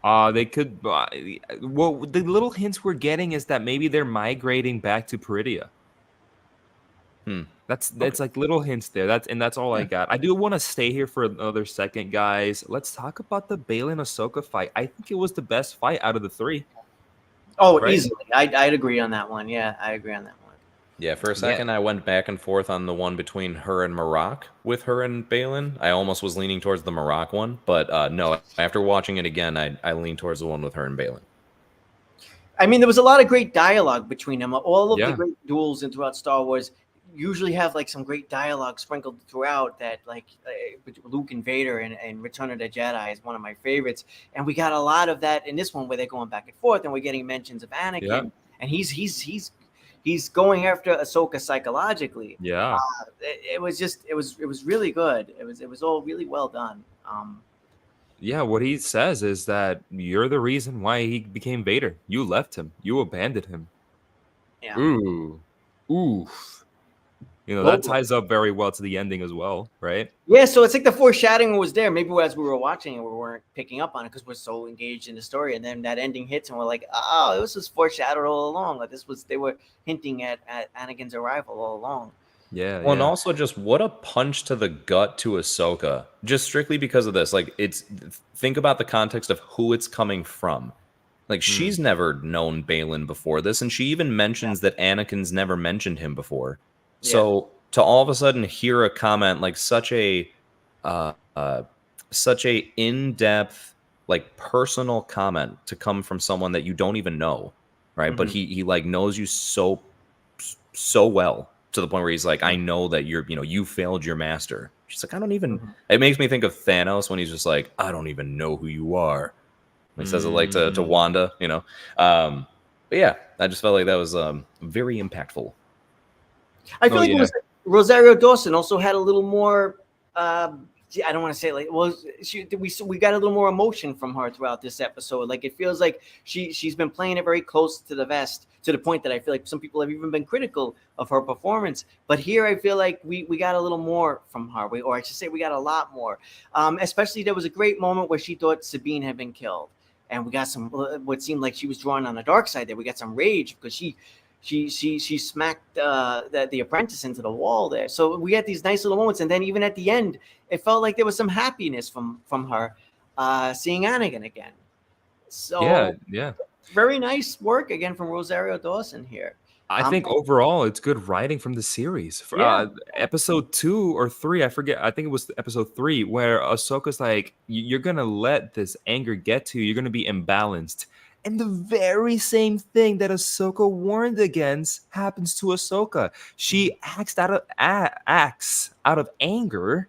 They could. Well, the little hints we're getting is that maybe they're migrating back to Peridia. That's like little hints there. That's all I got. I do want to stay here for another second, guys. Let's talk about the Balin Ahsoka fight. I think it was the best fight out of the three. Oh, right? Easily. I'd agree on that one. Yeah, I agree on that one. Yeah, for a second I went back and forth on the one between her and Marok with her and Balin. I almost was leaning towards the Marok one, but no, after watching it again, I leaned towards the one with her and Balin. I mean, there was a lot of great dialogue between them. All of the great duels and throughout Star Wars usually have like some great dialogue sprinkled throughout that, like Luke and Vader and Return of the Jedi is one of my favorites. And we got a lot of that in this one where they're going back and forth, and we're getting mentions of Anakin, and he's going after Ahsoka psychologically. Yeah, it was really good. It was all really well done. Yeah, what he says is that you're the reason why he became Vader. You left him. You abandoned him. Yeah. Ooh. You know, that Totally. ties up very well to the ending as well, right? Yeah, so it's like the foreshadowing was there. Maybe as we were watching it, we weren't picking up on it because we're so engaged in the story. And then that ending hits, and we're like, "Oh, this was foreshadowed all along. Like they were hinting at Anakin's arrival all along." Yeah, Well, and yeah. also just what a punch to the gut to Ahsoka, just strictly because of this. Like, think about the context of who it's coming from. Like, she's never known Balin before this, and she even mentions that Anakin's never mentioned him before. Yeah. So to all of a sudden hear a comment like such a uh, uh, in-depth, like personal comment to come from someone that you don't even know, right? But he like knows you so well to the point where he's like, I know that you failed your master. She's like, I don't even. It makes me think of Thanos when he's just like, I don't even know who you are. He says it like to Wanda, But yeah, I just felt like that was very impactful. I feel like it was Rosario Dawson also had a little more. I don't want to say like we got a little more emotion from her throughout this episode. Like it feels like she's been playing it very close to the vest to the point that I feel like some people have even been critical of her performance. But here I feel like we got a little more from her, or I should say we got a lot more. Especially there was a great moment where she thought Sabine had been killed, and we got some what seemed like she was drawn on the dark side there. We got some rage because she smacked the apprentice into the wall there. So we had these nice little moments, and then even at the end, it felt like there was some happiness from her seeing Anakin again. So yeah, very nice work again from Rosario Dawson here. I think overall it's good writing from the series. For, episode 2 or 3, I forget. I think it was episode 3 where Ahsoka's like, "You're gonna let this anger get to you. You're gonna be imbalanced." And the very same thing that Ahsoka warned against happens to Ahsoka. She acts out of anger,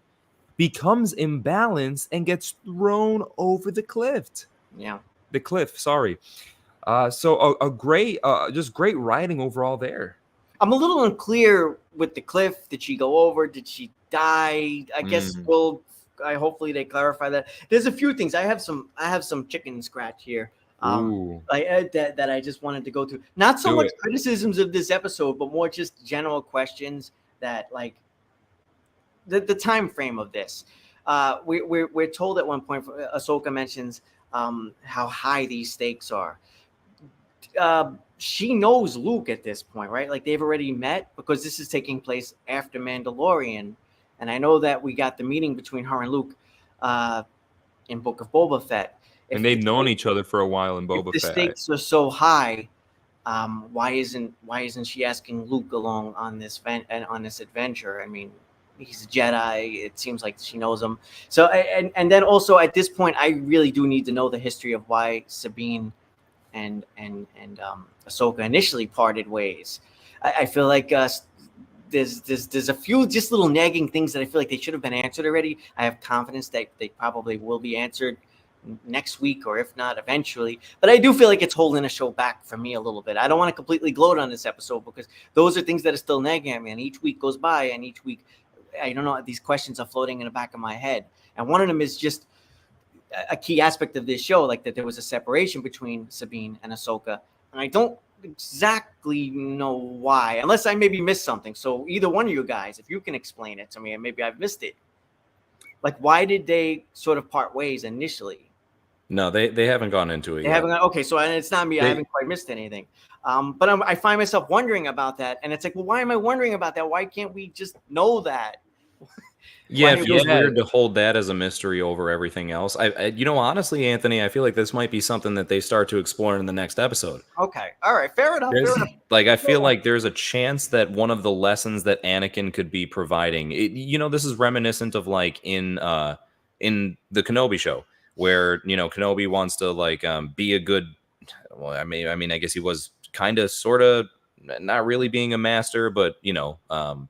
becomes imbalanced, and gets thrown over the cliff. Yeah, the cliff. Sorry. So a great, just great writing overall there. I'm a little unclear with the cliff. Did she go over? Did she die? I guess hopefully they clarify that. There's a few things. I have some chicken scratch here. That I just wanted to go through. Not so much criticisms of this episode, but more just general questions that like the time frame of this. We're told at one point, Ahsoka mentions how high these stakes are. She knows Luke at this point, right? Like they've already met because this is taking place after Mandalorian. And I know that we got the meeting between her and Luke in Book of Boba Fett. And they've known each other for a while in Boba Fett. The stakes are so high. Why isn't she asking Luke along on this adventure? I mean, he's a Jedi. It seems like she knows him. So and then also at this point, I really do need to know the history of why Sabine and Ahsoka initially parted ways. I feel like there's a few just little nagging things that I feel like they should have been answered already. I have confidence that they probably will be answered next week, or if not eventually. But I do feel like it's holding the show back for me a little bit. I don't want to completely gloat on this episode because those are things that are still nagging at me, and each week goes by, and each week I don't know, these questions are floating in the back of my head. And one of them is just a key aspect of this show, like that there was a separation between Sabine and Ahsoka, and I don't exactly know why, unless I maybe missed something. So either one of you guys, if you can explain it to me, and maybe I've missed it, like why did they sort of part ways initially? No, they haven't gone into it yet. Okay, so and it's not me. I haven't quite missed anything. But I find myself wondering about that, and it's like, well, why am I wondering about that? Why can't we just know that? Yeah, it feels weird to hold that as a mystery over everything else. I honestly, Anthony, I feel like this might be something that they start to explore in the next episode. Okay, all right, fair enough. Like, I feel like there's a chance that one of the lessons that Anakin could be providing, this is reminiscent of like in the Kenobi show, where Kenobi wants to like be a good. Well, I mean, I guess he was kind of, sort of, not really being a master, but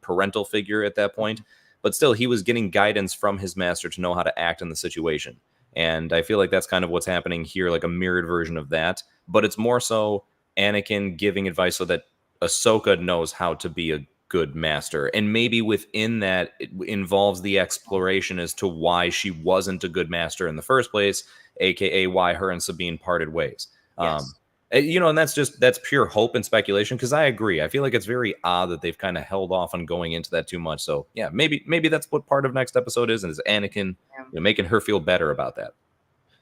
parental figure at that point. But still, he was getting guidance from his master to know how to act in the situation. And I feel like that's kind of what's happening here, like a mirrored version of that. But it's more so Anakin giving advice so that Ahsoka knows how to be a good master. And maybe within that, it involves the exploration as to why she wasn't a good master in the first place, a.k.a. why her and Sabine parted ways. Yes. And that's pure hope and speculation, because I agree. I feel like it's very odd that they've kind of held off on going into that too much. So yeah, maybe that's what part of next episode is Anakin, making her feel better about that.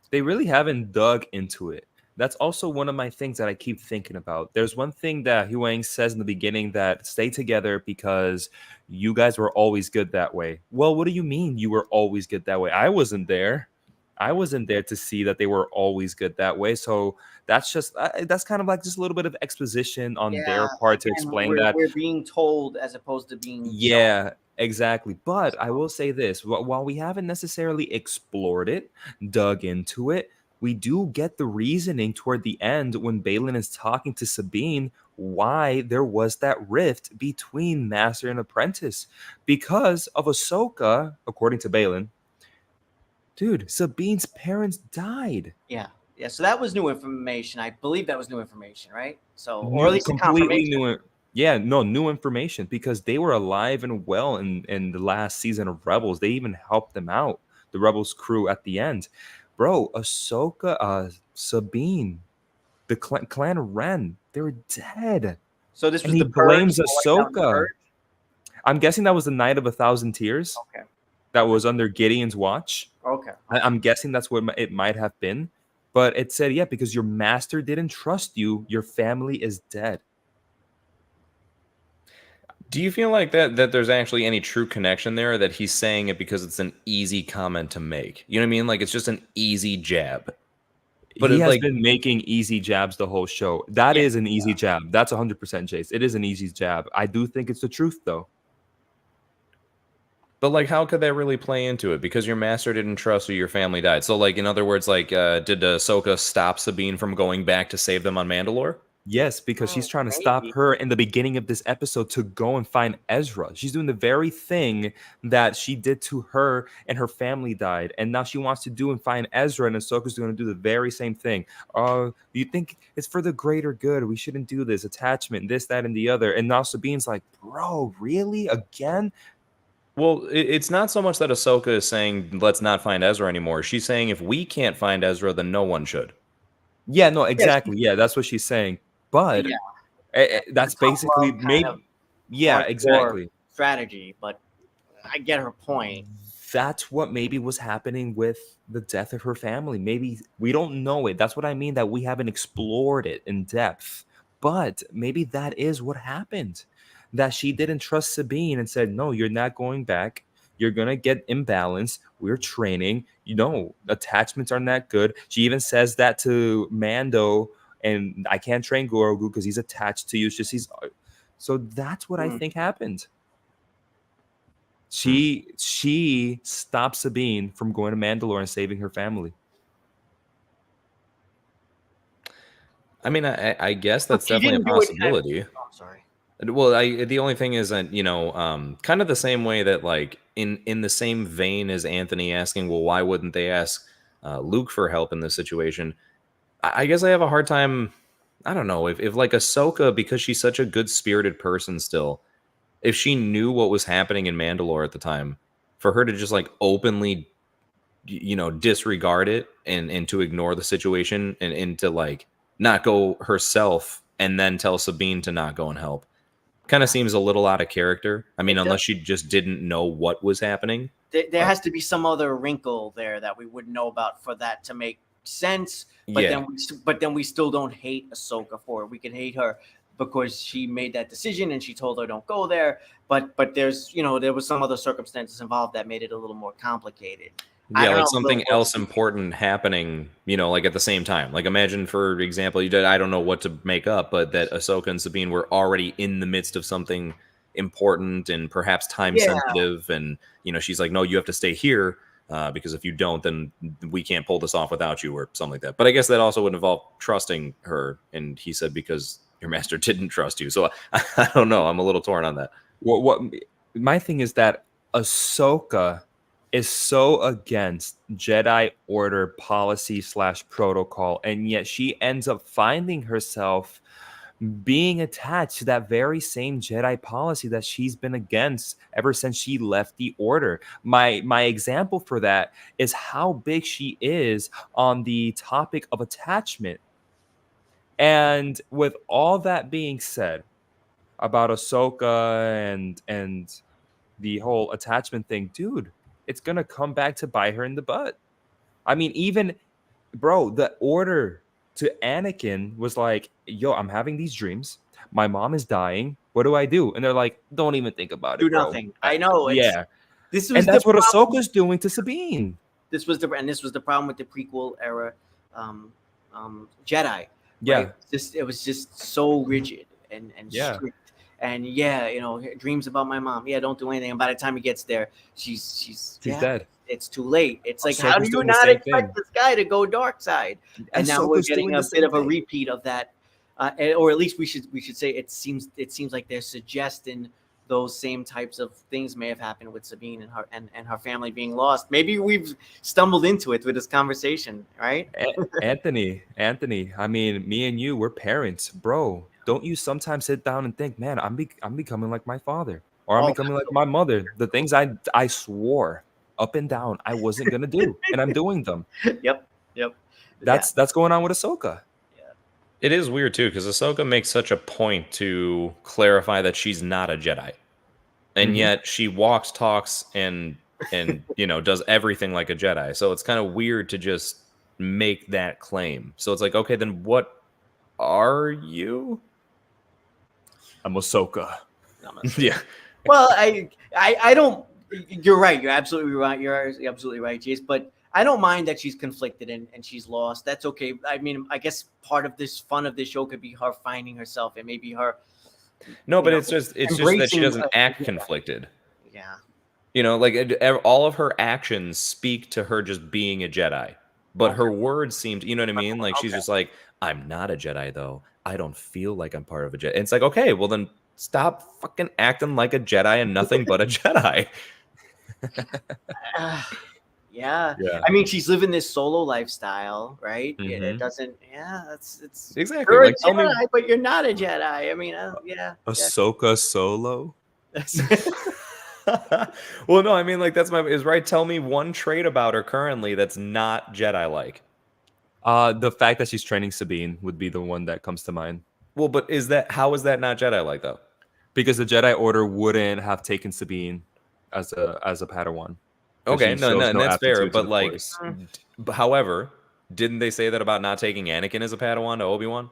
They really haven't dug into it. That's also one of my things that I keep thinking about. There's one thing that Huang says in the beginning, that stay together because you guys were always good that way. Well, what do you mean you were always good that way? I wasn't there. I wasn't there to see that they were always good that way. So that's kind of like just a little bit of exposition on their part to again, explain that. we're being told as opposed to being shown. Yeah, exactly. But I will say this, while we haven't necessarily explored it, dug into it, we do get the reasoning toward the end when Balin is talking to Sabine why there was that rift between master and apprentice. Because of Ahsoka, according to Balin. Dude, Sabine's parents died. Yeah. So that was new information. I believe that was new information, right? So, or New, at least a completely confirmation. new information, because they were alive and well in the last season of Rebels. They even helped them out, the Rebels crew at the end. Bro, Ahsoka, Sabine, the clan Ren, they were dead. So this And was he the purge, blames so like that was the Ahsoka. purge? I'm guessing that was the Night of 1,000 Tears. Okay. That was under Gideon's watch. Okay. I'm guessing that's what it might have been. But it said, yeah, because your master didn't trust you, your family is dead. Do you feel like that there's actually any true connection there, that he's saying it because it's an easy comment to make? You know what I mean? Like, it's just an easy jab. But He has like, been making easy jabs the whole show. That is an easy jab. That's 100% Jace. It is an easy jab. I do think it's the truth, though. But like, how could that really play into it? Because your master didn't trust you, your family died. So like, in other words, like, did Ahsoka stop Sabine from going back to save them on Mandalore? Yes, because she's trying to stop her in the beginning of this episode to go and find Ezra. She's doing the very thing that she did to her, and her family died. And now she wants to do and find Ezra, and Ahsoka's going to do the very same thing. You think it's for the greater good? We shouldn't do this. Attachment, this, that, and the other. And now Sabine's like, bro, really? Again? Well, it's not so much that Ahsoka is saying, let's not find Ezra anymore. She's saying, if we can't find Ezra, then no one should. Yeah, no, exactly. Yeah, that's what she's saying. But that's basically exactly strategy. But I get her point. That's what maybe was happening with the death of her family. Maybe we don't know it. That's what I mean, that we haven't explored it in depth. But maybe that is what happened. That she didn't trust Sabine and said, no, you're not going back. You're going to get imbalanced. We're training. Attachments aren't that good. She even says that to Mando, and I can't train Grogu because he's attached to you. So that's what I think happened. She stopped Sabine from going to Mandalore and saving her family. I mean, I guess that's definitely a possibility. Sorry. Well, the only thing is that, kind of the same way that, like, in the same vein as Anthony asking, well, why wouldn't they ask Luke for help in this situation? I guess I have a hard time. I don't know if like Ahsoka, because she's such a good spirited person still, if she knew what was happening in Mandalore at the time, for her to just like openly, disregard it and to ignore the situation and to like not go herself and then tell Sabine to not go and help, kind of seems a little out of character. I mean, unless she just didn't know what was happening. There has to be some other wrinkle there that we wouldn't know about for that to make sense. But then we still don't hate Ahsoka for it. We can hate her because she made that decision and she told her don't go there. But there's there was some other circumstances involved that made it a little more complicated. Yeah, like something else important happening, like at the same time. Like imagine, for example, I don't know what to make up, but that Ahsoka and Sabine were already in the midst of something important and perhaps time sensitive, and she's like, no, you have to stay here because if you don't, then we can't pull this off without you, or something like that. But I guess that also would involve trusting her, and he said because your master didn't trust you. So I don't know. I'm a little torn on that. What my thing is that Ahsoka is so against Jedi Order policy / protocol, and yet she ends up finding herself being attached to that very same Jedi policy that she's been against ever since she left the Order. My example for that is how big she is on the topic of attachment. And with all that being said about Ahsoka and the whole attachment thing, dude, it's gonna come back to bite her in the butt. I mean, even bro, the order to Anakin was like, yo, I'm having these dreams. My mom is dying. What do I do? And they're like, don't even think about Do it, bro. nothing. I know. Yeah. This And was the that's what problem. Ahsoka's doing to Sabine. This was the problem with the prequel era Jedi, Yeah. right? It was just so rigid and Yeah. strict. And yeah, dreams about my mom. Yeah, don't do anything. And by the time he gets there, she's dead. It's too late. It's like, how do Ahsoka's you doing the not same expect thing. this guy to go dark side? And now we're Ahsoka's getting doing a the bit same of a thing. repeat of that, or at least we should say it seems like they're suggesting those same types of things may have happened with Sabine and her family being lost. Maybe we've stumbled into it with this conversation, right? Anthony, I mean, me and you, we're parents, bro. Don't you sometimes sit down and think, man, I'm becoming like my father, or I'm Oh, becoming like my mother. The things I swore up and down I wasn't gonna do, and I'm doing them. Yep. That's going on with Ahsoka. It is weird too, because Ahsoka makes such a point to clarify that she's not a Jedi, and yet she walks, talks, and does everything like a Jedi. So it's kind of weird to just make that claim. So it's like, okay, then what are you? I'm Ahsoka. Yeah. Well, I don't. You're right. You're absolutely right. You're absolutely right, Jace. But I don't mind that she's conflicted and she's lost. That's okay. I mean, I guess part of this fun of this show could be her finding herself and maybe her. No, but it's just that she embracing doesn't act yeah. conflicted. Yeah. Like all of her actions speak to her just being a Jedi, but her words seem to, you know what I mean? Like she's just like, I'm not a Jedi though. I don't feel like I'm part of a Jedi. And it's like, okay, well then stop fucking acting like a Jedi and nothing but a Jedi. Yeah. I mean, she's living this solo lifestyle, right? It doesn't. Yeah, it's exactly. You're Like, a Jedi, but you're not a Jedi. I mean, yeah. Ahsoka Solo. Well, no, I mean, like that's is right. Tell me one trait about her currently that's not Jedi-like. The fact that she's training Sabine would be the one that comes to mind. Well, but how is that not Jedi-like though? Because the Jedi Order wouldn't have taken Sabine as a Padawan. Okay, no, that's fair. But like, however, didn't they say that about not taking Anakin as a Padawan to Obi-Wan?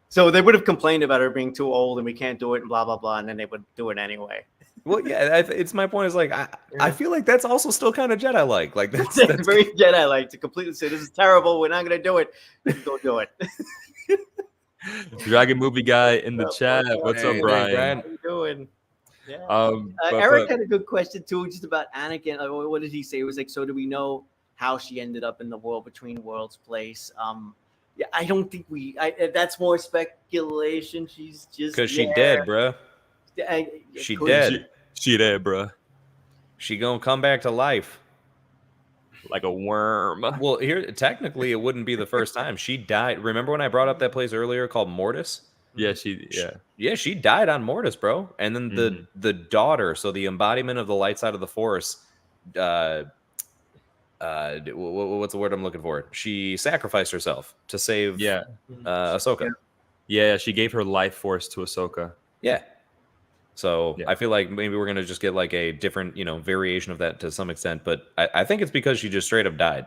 So they would have complained about her being too old and we can't do it and blah blah blah, and then they would do it anyway. Well, yeah, it's my point. Is like I feel like that's also still kind of Jedi-like. Like that's very Jedi-like to completely say this is terrible. We're not gonna do it. Don't do it. Dragon movie guy in the chat. What's up, Brian? How you doing? Yeah. Eric had a good question too, just about Anakin. What did he say? It was like, so do we know how she ended up in the World Between Worlds place? Yeah, I don't think that's more speculation. She's just because she dead, bro. She dead. She dead, bro. She gonna come back to life like a worm. Well, here technically it wouldn't be the first time she died. Remember when I brought up that place earlier called Mortis? Yeah, she died on Mortis, bro. And then the daughter, so the embodiment of the light side of the Force, what's the word I'm looking for? She sacrificed herself to save Ahsoka. Yeah, she gave her life force to Ahsoka. Yeah. So I feel like maybe we're gonna just get like a different, variation of that to some extent. But I think it's because she just straight up died.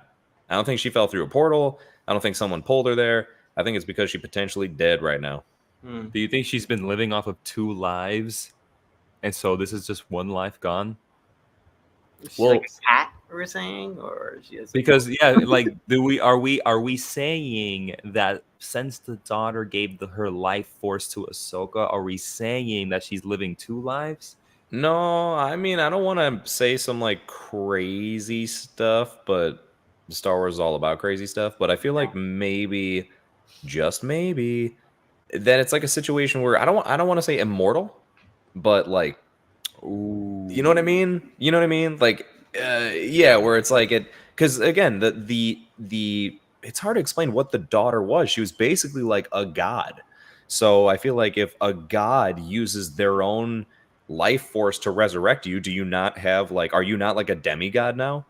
I don't think she fell through a portal. I don't think someone pulled her there. I think it's because she potentially dead right now. Do you think she's been living off of 2 lives, and so this is just 1 life gone? Well, like a cat, we're saying, or she has because are we saying that since the daughter gave her life force to Ahsoka, are we saying that she's living 2 lives? No, I mean, I don't want to say some like crazy stuff, but Star Wars is all about crazy stuff. But I feel like maybe, just maybe, that it's like a situation where I don't want to say immortal, but like, you know what I mean? You know what I mean? Like, where it's like it, because again, the it's hard to explain what the daughter was. She was basically like a god. So I feel like if a god uses their own life force to resurrect you, do you not have like, are you not like a demigod now?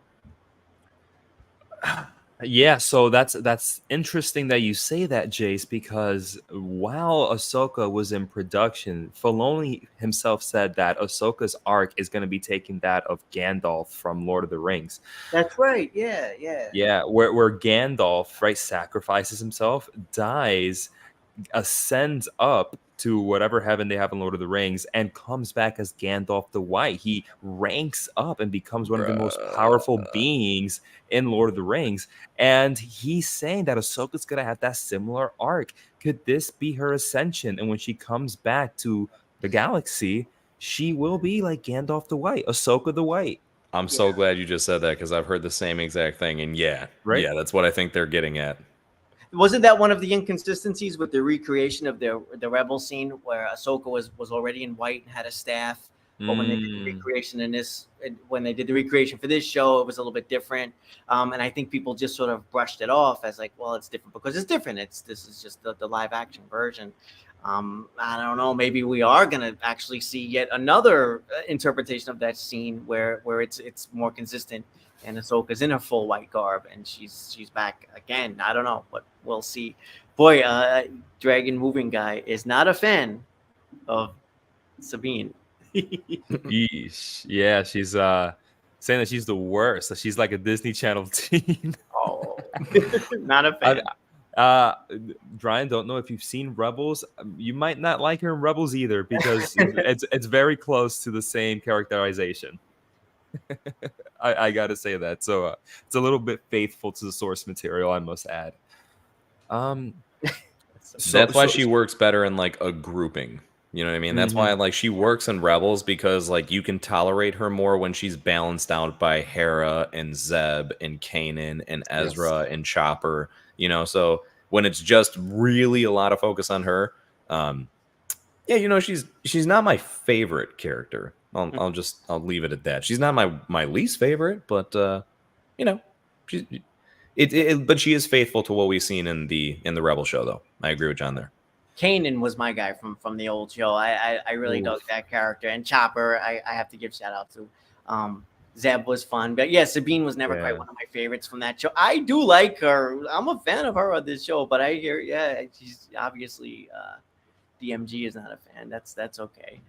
Yeah, so that's interesting that you say that, Jace, because while Ahsoka was in production, Filoni himself said that Ahsoka's arc is going to be taking that of Gandalf from Lord of the Rings. That's right. Yeah, yeah. Yeah, where Gandalf, right, sacrifices himself, dies, ascends up to whatever heaven they have in Lord of the Rings, and comes back as Gandalf the White. He ranks up and becomes one of the most powerful Bruh. beings in Lord of the Rings. And he's saying that Ahsoka's gonna have that similar arc. Could this be her ascension? And when she comes back to the galaxy, she will be like Gandalf the White, Ahsoka the White, I'm Yeah. so glad you just said that because I've heard the same exact thing. And right? yeah, that's what I think they're getting at. Wasn't that one of the inconsistencies with the recreation of the rebel scene where Ahsoka was already in white and had a staff, but when they did the recreation in this, when they did the recreation for this show, it was a little bit different. And I think people just sort of brushed it off as like, well, it's different because it's different. This is just the live action version. I don't know. Maybe we are gonna actually see yet another interpretation of that scene where it's more consistent, and Ahsoka's in her full white garb, and she's back again. I don't know, but we'll see. Boy, Dragon Moving Guy is not a fan of Sabine. Yeesh. Yeah, she's saying that she's the worst. That she's like a Disney Channel teen. Oh, not a fan. Brian, don't know if you've seen Rebels. You might not like her in Rebels either because it's very close to the same characterization. I gotta say that. So it's a little bit faithful to the source material, I must add. That's why she works better in like a grouping. You know what I mean? That's why like she works in Rebels because like you can tolerate her more when she's balanced out by Hera and Zeb and Kanan and Ezra and Chopper. You know, so when it's just really a lot of focus on her, yeah, you know, she's not my favorite character. I'll leave it at that. She's not my least favorite, but you know, she's but she is faithful to what we've seen in the Rebel show, though. I agree with John there. Kanan was my guy from the old show. I really dug that character, and Chopper I have to give shout out to. Zeb was fun, but yeah, Sabine was never quite one of my favorites from that show. I do like her. I'm a fan of her on this show, but I hear she's obviously DMG is not a fan. That's okay.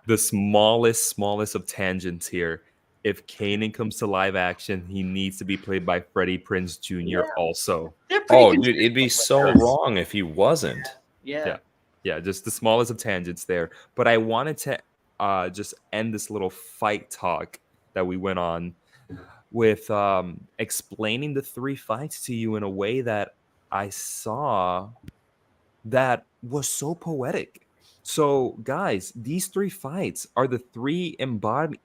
The smallest of tangents here. If Kanan comes to live action, he needs to be played by Freddie Prinze Jr. also. Oh, dude, it'd be so wrong if he wasn't. Yeah, just the smallest of tangents there. But I wanted to just end this little fight talk that we went on with explaining the 3 fights to you in a way that I saw that was so poetic. So, guys, these 3 fights are the 3 embodiments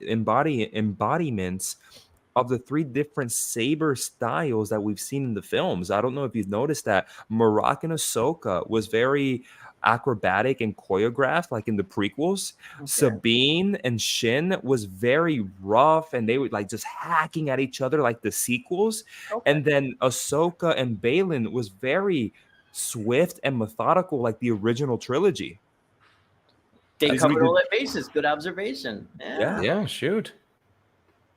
of the 3 different saber styles that we've seen in the films. I don't know if you've noticed that Moroccan Ahsoka was very acrobatic and choreographed, like in the prequels. Sabine and Shin was very rough, and they were like just hacking at each other, like the sequels. And then Ahsoka and Balin was very swift and methodical, like the original trilogy. They covered all that bases. Good observation. Yeah, shoot.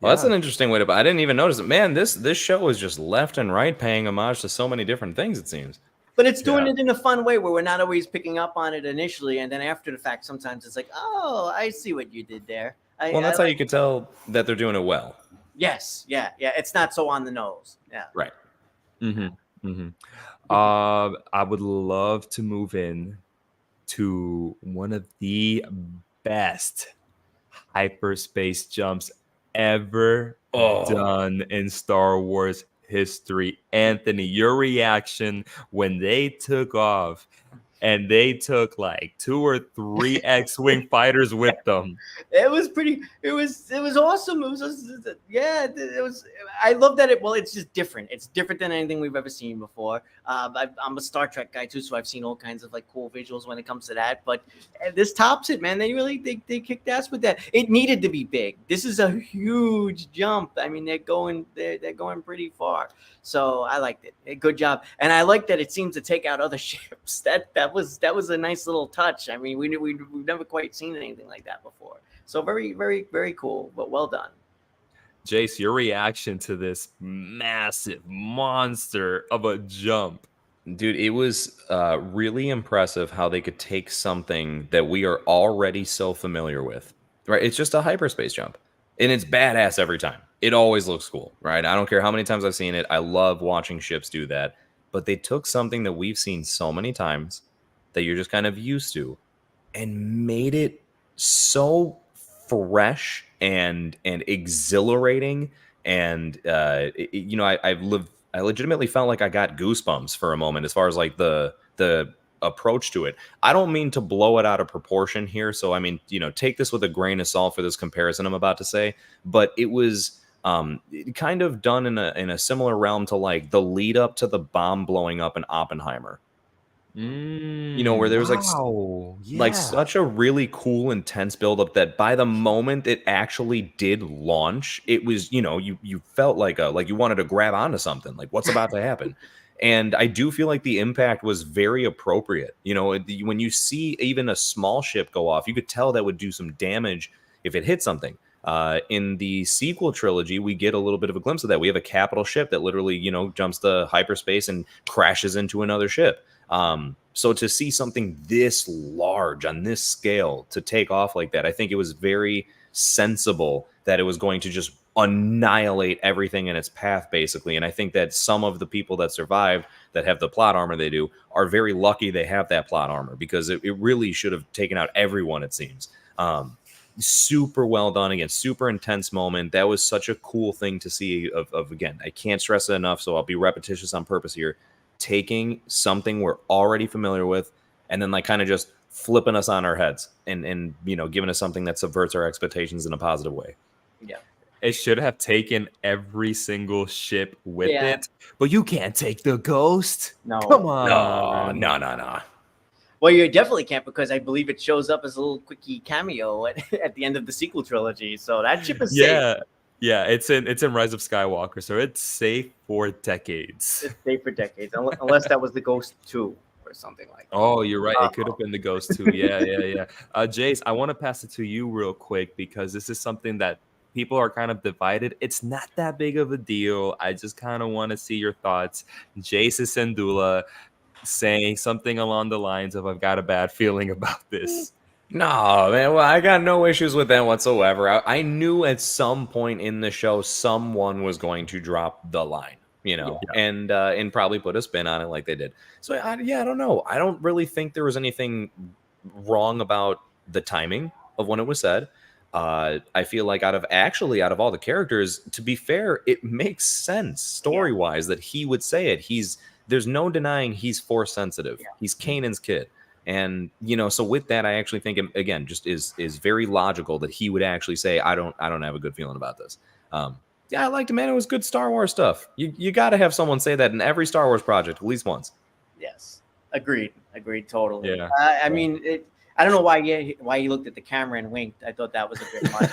Well, that's an interesting way to. I didn't even notice it. Man, this show is just left and right paying homage to so many different things. It seems. But it's doing it in a fun way where we're not always picking up on it initially, and then after the fact, sometimes it's like, oh, I see what you did there. Well, that's how you can tell that they're doing it well. Yes, yeah. It's not so on the nose. Yeah. Right. I would love to move in to one of the best hyperspace jumps ever done in Star Wars history. Anthony, your reaction when they took off and they took like 2 or 3 X-Wing fighters with them. It was pretty. It was awesome. It was it was. I love that it's just different. It's different than anything we've ever seen before. I'm a Star Trek guy too, so I've seen all kinds of like cool visuals when it comes to that. But this tops it, man. They really they kicked ass with that. It needed to be big. This is a huge jump. I mean, they're going pretty far. So I liked it. Good job. And I like that it seems to take out other ships. That was a nice little touch. I mean, we've never quite seen anything like that before. So very, very, very cool, but well done. Jace, your reaction to this massive monster of a jump. Dude, it was really impressive how they could take something that we are already so familiar with, right? It's just a hyperspace jump, and it's badass every time. It always looks cool, right? I don't care how many times I've seen it. I love watching ships do that. But they took something that we've seen so many times that you're just kind of used to and made it so fresh and exhilarating. And I legitimately felt like I got goosebumps for a moment as far as like the approach to it. I don't mean to blow it out of proportion here, so I mean, take this with a grain of salt for this comparison I'm about to say, but it was kind of done in a similar realm to like the lead up to the bomb blowing up in Oppenheimer. Where there was like such a really cool, intense buildup that by the moment it actually did launch, it was, you felt like you wanted to grab onto something, like what's about to happen. And I do feel like the impact was very appropriate. When you see even a small ship go off, you could tell that would do some damage if it hit something. In the sequel trilogy, we get a little bit of a glimpse of that. We have a capital ship that literally, jumps to hyperspace and crashes into another ship. So to see something this large on this scale to take off like that, I think it was very sensible that it was going to just annihilate everything in its path, basically. And I think that some of the people that survived that have the plot armor they do are very lucky they have that plot armor, because it really should have taken out everyone, it seems. Super well done. Again, super intense moment. That was such a cool thing to see of again, I can't stress it enough, so I'll be repetitious on purpose here. Taking something we're already familiar with and then like kind of just flipping us on our heads and giving us something that subverts our expectations in a positive way. Yeah. It should have taken every single ship with it, but you can't take the ghost. No. Come on. No. Well, you definitely can't, because I believe it shows up as a little quickie cameo at the end of the sequel trilogy. So that ship is safe. Yeah, it's in Rise of Skywalker, so it's safe for decades. It's safe for decades, unless that was the Ghost 2 or something like that. Oh, you're right. It could have been the Ghost 2. Yeah. Jace, I want to pass it to you real quick, because this is something that people are kind of divided. It's not that big of a deal. I just kind of want to see your thoughts. Jace Syndulla saying something along the lines of, I've got a bad feeling about this. No, man. Well, I got no issues with that whatsoever. I knew at some point in the show someone was going to drop the line, and probably put a spin on it like they did. So I don't know. I don't really think there was anything wrong about the timing of when it was said. I feel like out of all the characters, to be fair, it makes sense story-wise that he would say it. There's no denying he's force sensitive. Yeah. He's Kanan's kid. And, so with that, I actually think, again, just is very logical that he would actually say, I don't have a good feeling about this. I liked it, man. It was good Star Wars stuff. You got to have someone say that in every Star Wars project at least once. Yes. Agreed totally. Yeah. I mean, I don't know why he looked at the camera and winked. I thought that was a bit much.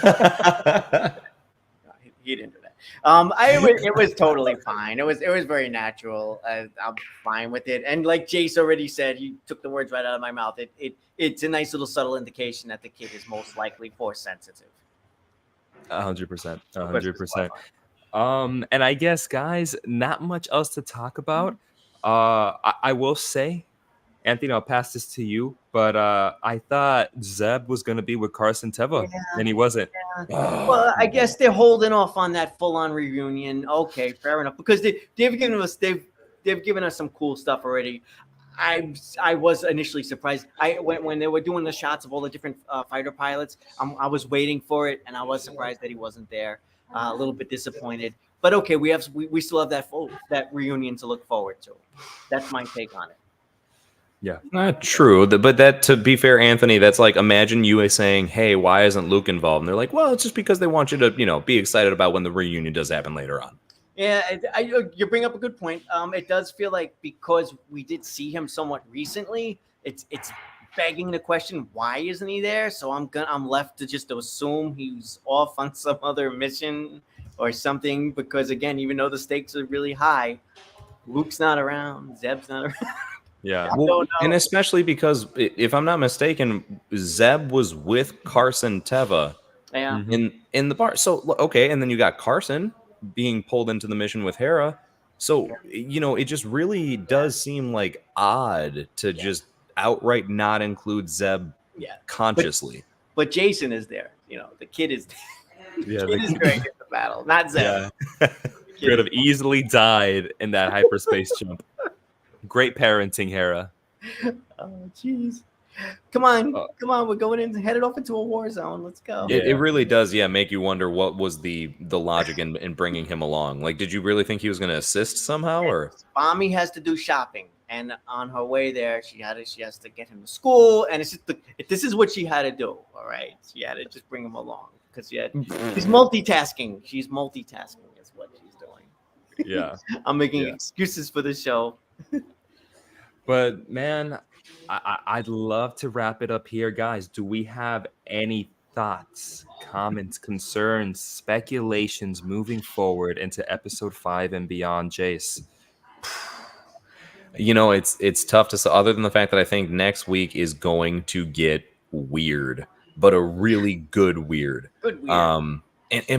He didn't do that. It was totally fine. It was very natural. I'm fine with it. And like Jace already said, he took the words right out of my mouth. It's a nice little subtle indication that the kid is most likely force sensitive. 100%. 100%. And I guess, guys, not much else to talk about. I will say, Anthony, I'll pass this to you, but I thought Zeb was going to be with Carson Teva, and he wasn't. Yeah. Well, I guess they're holding off on that full-on reunion. Okay, fair enough, because they've given us some cool stuff already. I was initially surprised. When they were doing the shots of all the different fighter pilots, I was waiting for it, and I was surprised that he wasn't there. A little bit disappointed, but okay, we still have that reunion to look forward to. That's my take on it. Yeah, not true. But that, to be fair, Anthony, that's like, imagine you saying, "Hey, why isn't Luke involved?" And they're like, "Well, it's just because they want you to, be excited about when the reunion does happen later on." Yeah, you bring up a good point. It does feel like, because we did see him somewhat recently, it's begging the question, why isn't he there? So I'm left to just assume he's off on some other mission or something, because again, even though the stakes are really high, Luke's not around, Zeb's not around. Yeah. Well, and especially because, if I'm not mistaken, Zeb was with Carson Teva Yeah. in the bar. So okay, and then you got Carson being pulled into the mission with Hera. So it just really does seem like odd to just outright not include Zeb Yeah. consciously. But Jason is there. The kid is Yeah, kid is going into the battle, not Zeb. yeah. The kid Could is- have easily died in that hyperspace jump. Great parenting, Hera. Oh, jeez. Come on, Oh. we're going in, headed off into a war zone. Let's go. Yeah. It really does, make you wonder what was the logic in bringing him along. Like, did you really think he was going to assist somehow, or? Mommy has to do shopping, and on her way there, she has to get him to school, and it's just this is what she had to do. All right, she had to just bring him along because she's multitasking. She's multitasking is what she's doing. Yeah. I'm making excuses for the show. But man, I'd love to wrap it up here, guys. Do we have any thoughts, comments, concerns, speculations moving forward into episode 5 and beyond, Jace? It's tough to say, other than the fact that I think next week is going to get weird, but a really good weird. Good weird.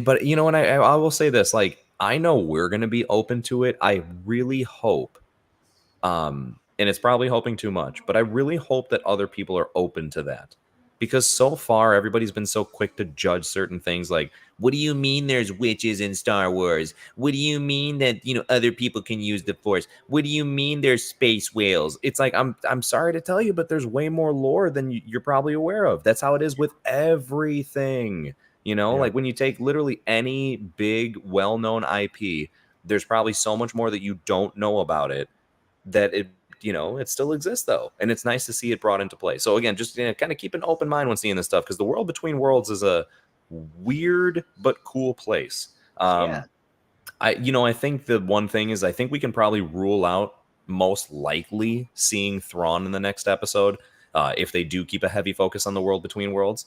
But and I will say this, like, I know we're going to be open to it. I really hope, and it's probably hoping too much, but I really hope that other people are open to that. Because so far, everybody's been so quick to judge certain things like, what do you mean there's witches in Star Wars? What do you mean that, other people can use the Force? What do you mean there's space whales? It's like, I'm sorry to tell you, but there's way more lore than you're probably aware of. That's how it is with everything. Like when you take literally any big, well-known IP, there's probably so much more that you don't know about it that it still exists though, and it's nice to see it brought into play. So again, just kind of keep an open mind when seeing this stuff, because the world between worlds is a weird but cool place. I think the one thing is, I think we can probably rule out most likely seeing Thrawn in the next episode, if they do keep a heavy focus on the world between worlds.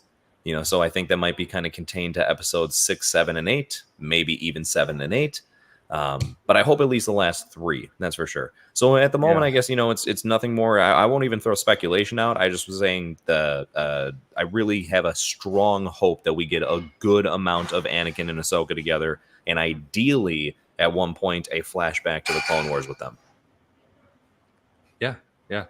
So I think that might be kind of contained to episodes 6, 7, and 8, maybe even 7 and 8. But I hope at least the last 3, that's for sure. So at the moment, I guess, it's nothing more. I won't even throw speculation out. I just was saying I really have a strong hope that we get a good amount of Anakin and Ahsoka together, and ideally at one point a flashback to the Clone Wars with them. Yeah.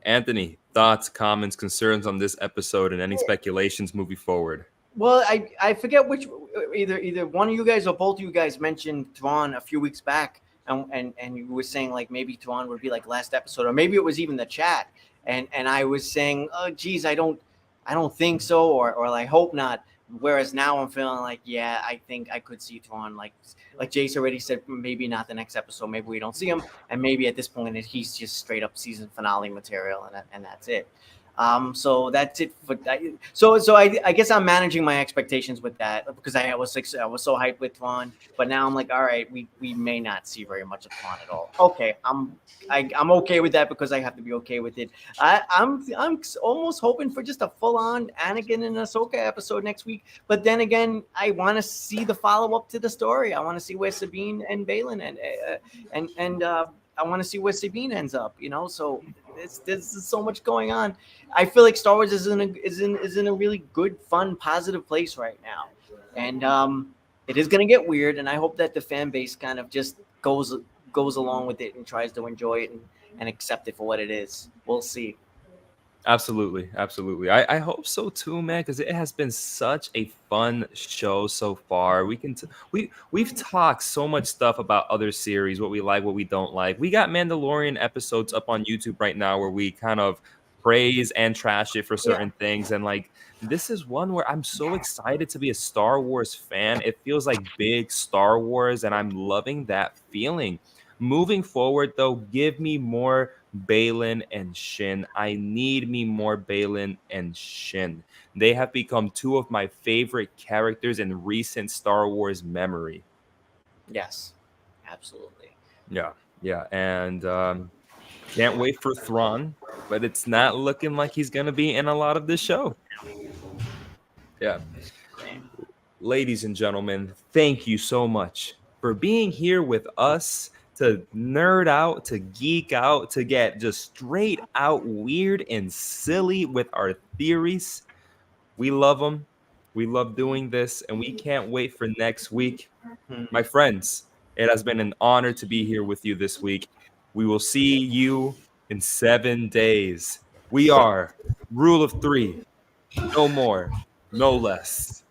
Anthony, thoughts, comments, concerns on this episode, and any speculations moving forward? Well, I forget which, either one of you guys or both of you guys mentioned Thrawn a few weeks back, and you were saying like maybe Thrawn would be like last episode, or maybe it was even the chat, and I was saying, oh geez, I don't think so, or I hope not. Whereas now I'm feeling like, yeah, I think I could see Thrawn, like Jace already said, maybe not the next episode, maybe we don't see him, and maybe at this point he's just straight up season finale material, and that's it. So that's it for that. So I guess I'm managing my expectations with that, because I was so hyped with Thrawn, but now I'm like, all right, we may not see very much of Thrawn at all. Okay, I'm okay with that, because I have to be okay with it. I'm almost hoping for just a full on Anakin and Ahsoka episode next week, but then again, I want to see the follow up to the story. I want to see where Sabine and Baylan and I want to see where Sabine ends up. So there's so much going on. I feel like Star Wars is in a really good, fun, positive place right now, and it is going to get weird. And I hope that the fan base kind of just goes along with it and tries to enjoy it and accept it for what it is. We'll see. Absolutely. I hope so too, man, because it has been such a fun show so far. We've talked so much stuff about other series, what we like, what we don't like. We got Mandalorian episodes up on YouTube right now where we kind of praise and trash it for certain things, and like this is one where I'm so excited to be a Star Wars fan. It feels like big Star Wars, and I'm loving that feeling. Moving forward, though, give me more Baylan and Shin. I need me more Baylan and Shin. They have become 2 of my favorite characters in recent Star Wars memory. Yes, absolutely. Yeah, and can't wait for Thrawn, but it's not looking like he's gonna be in a lot of this show. Yeah. Ladies and gentlemen, thank you so much for being here with us to nerd out, to geek out, to get just straight out weird and silly with our theories. We love them. We love doing this, and we can't wait for next week. Hmm. My friends, it has been an honor to be here with you this week. We will see you in 7 days. We are Rule of 3. No more, no less.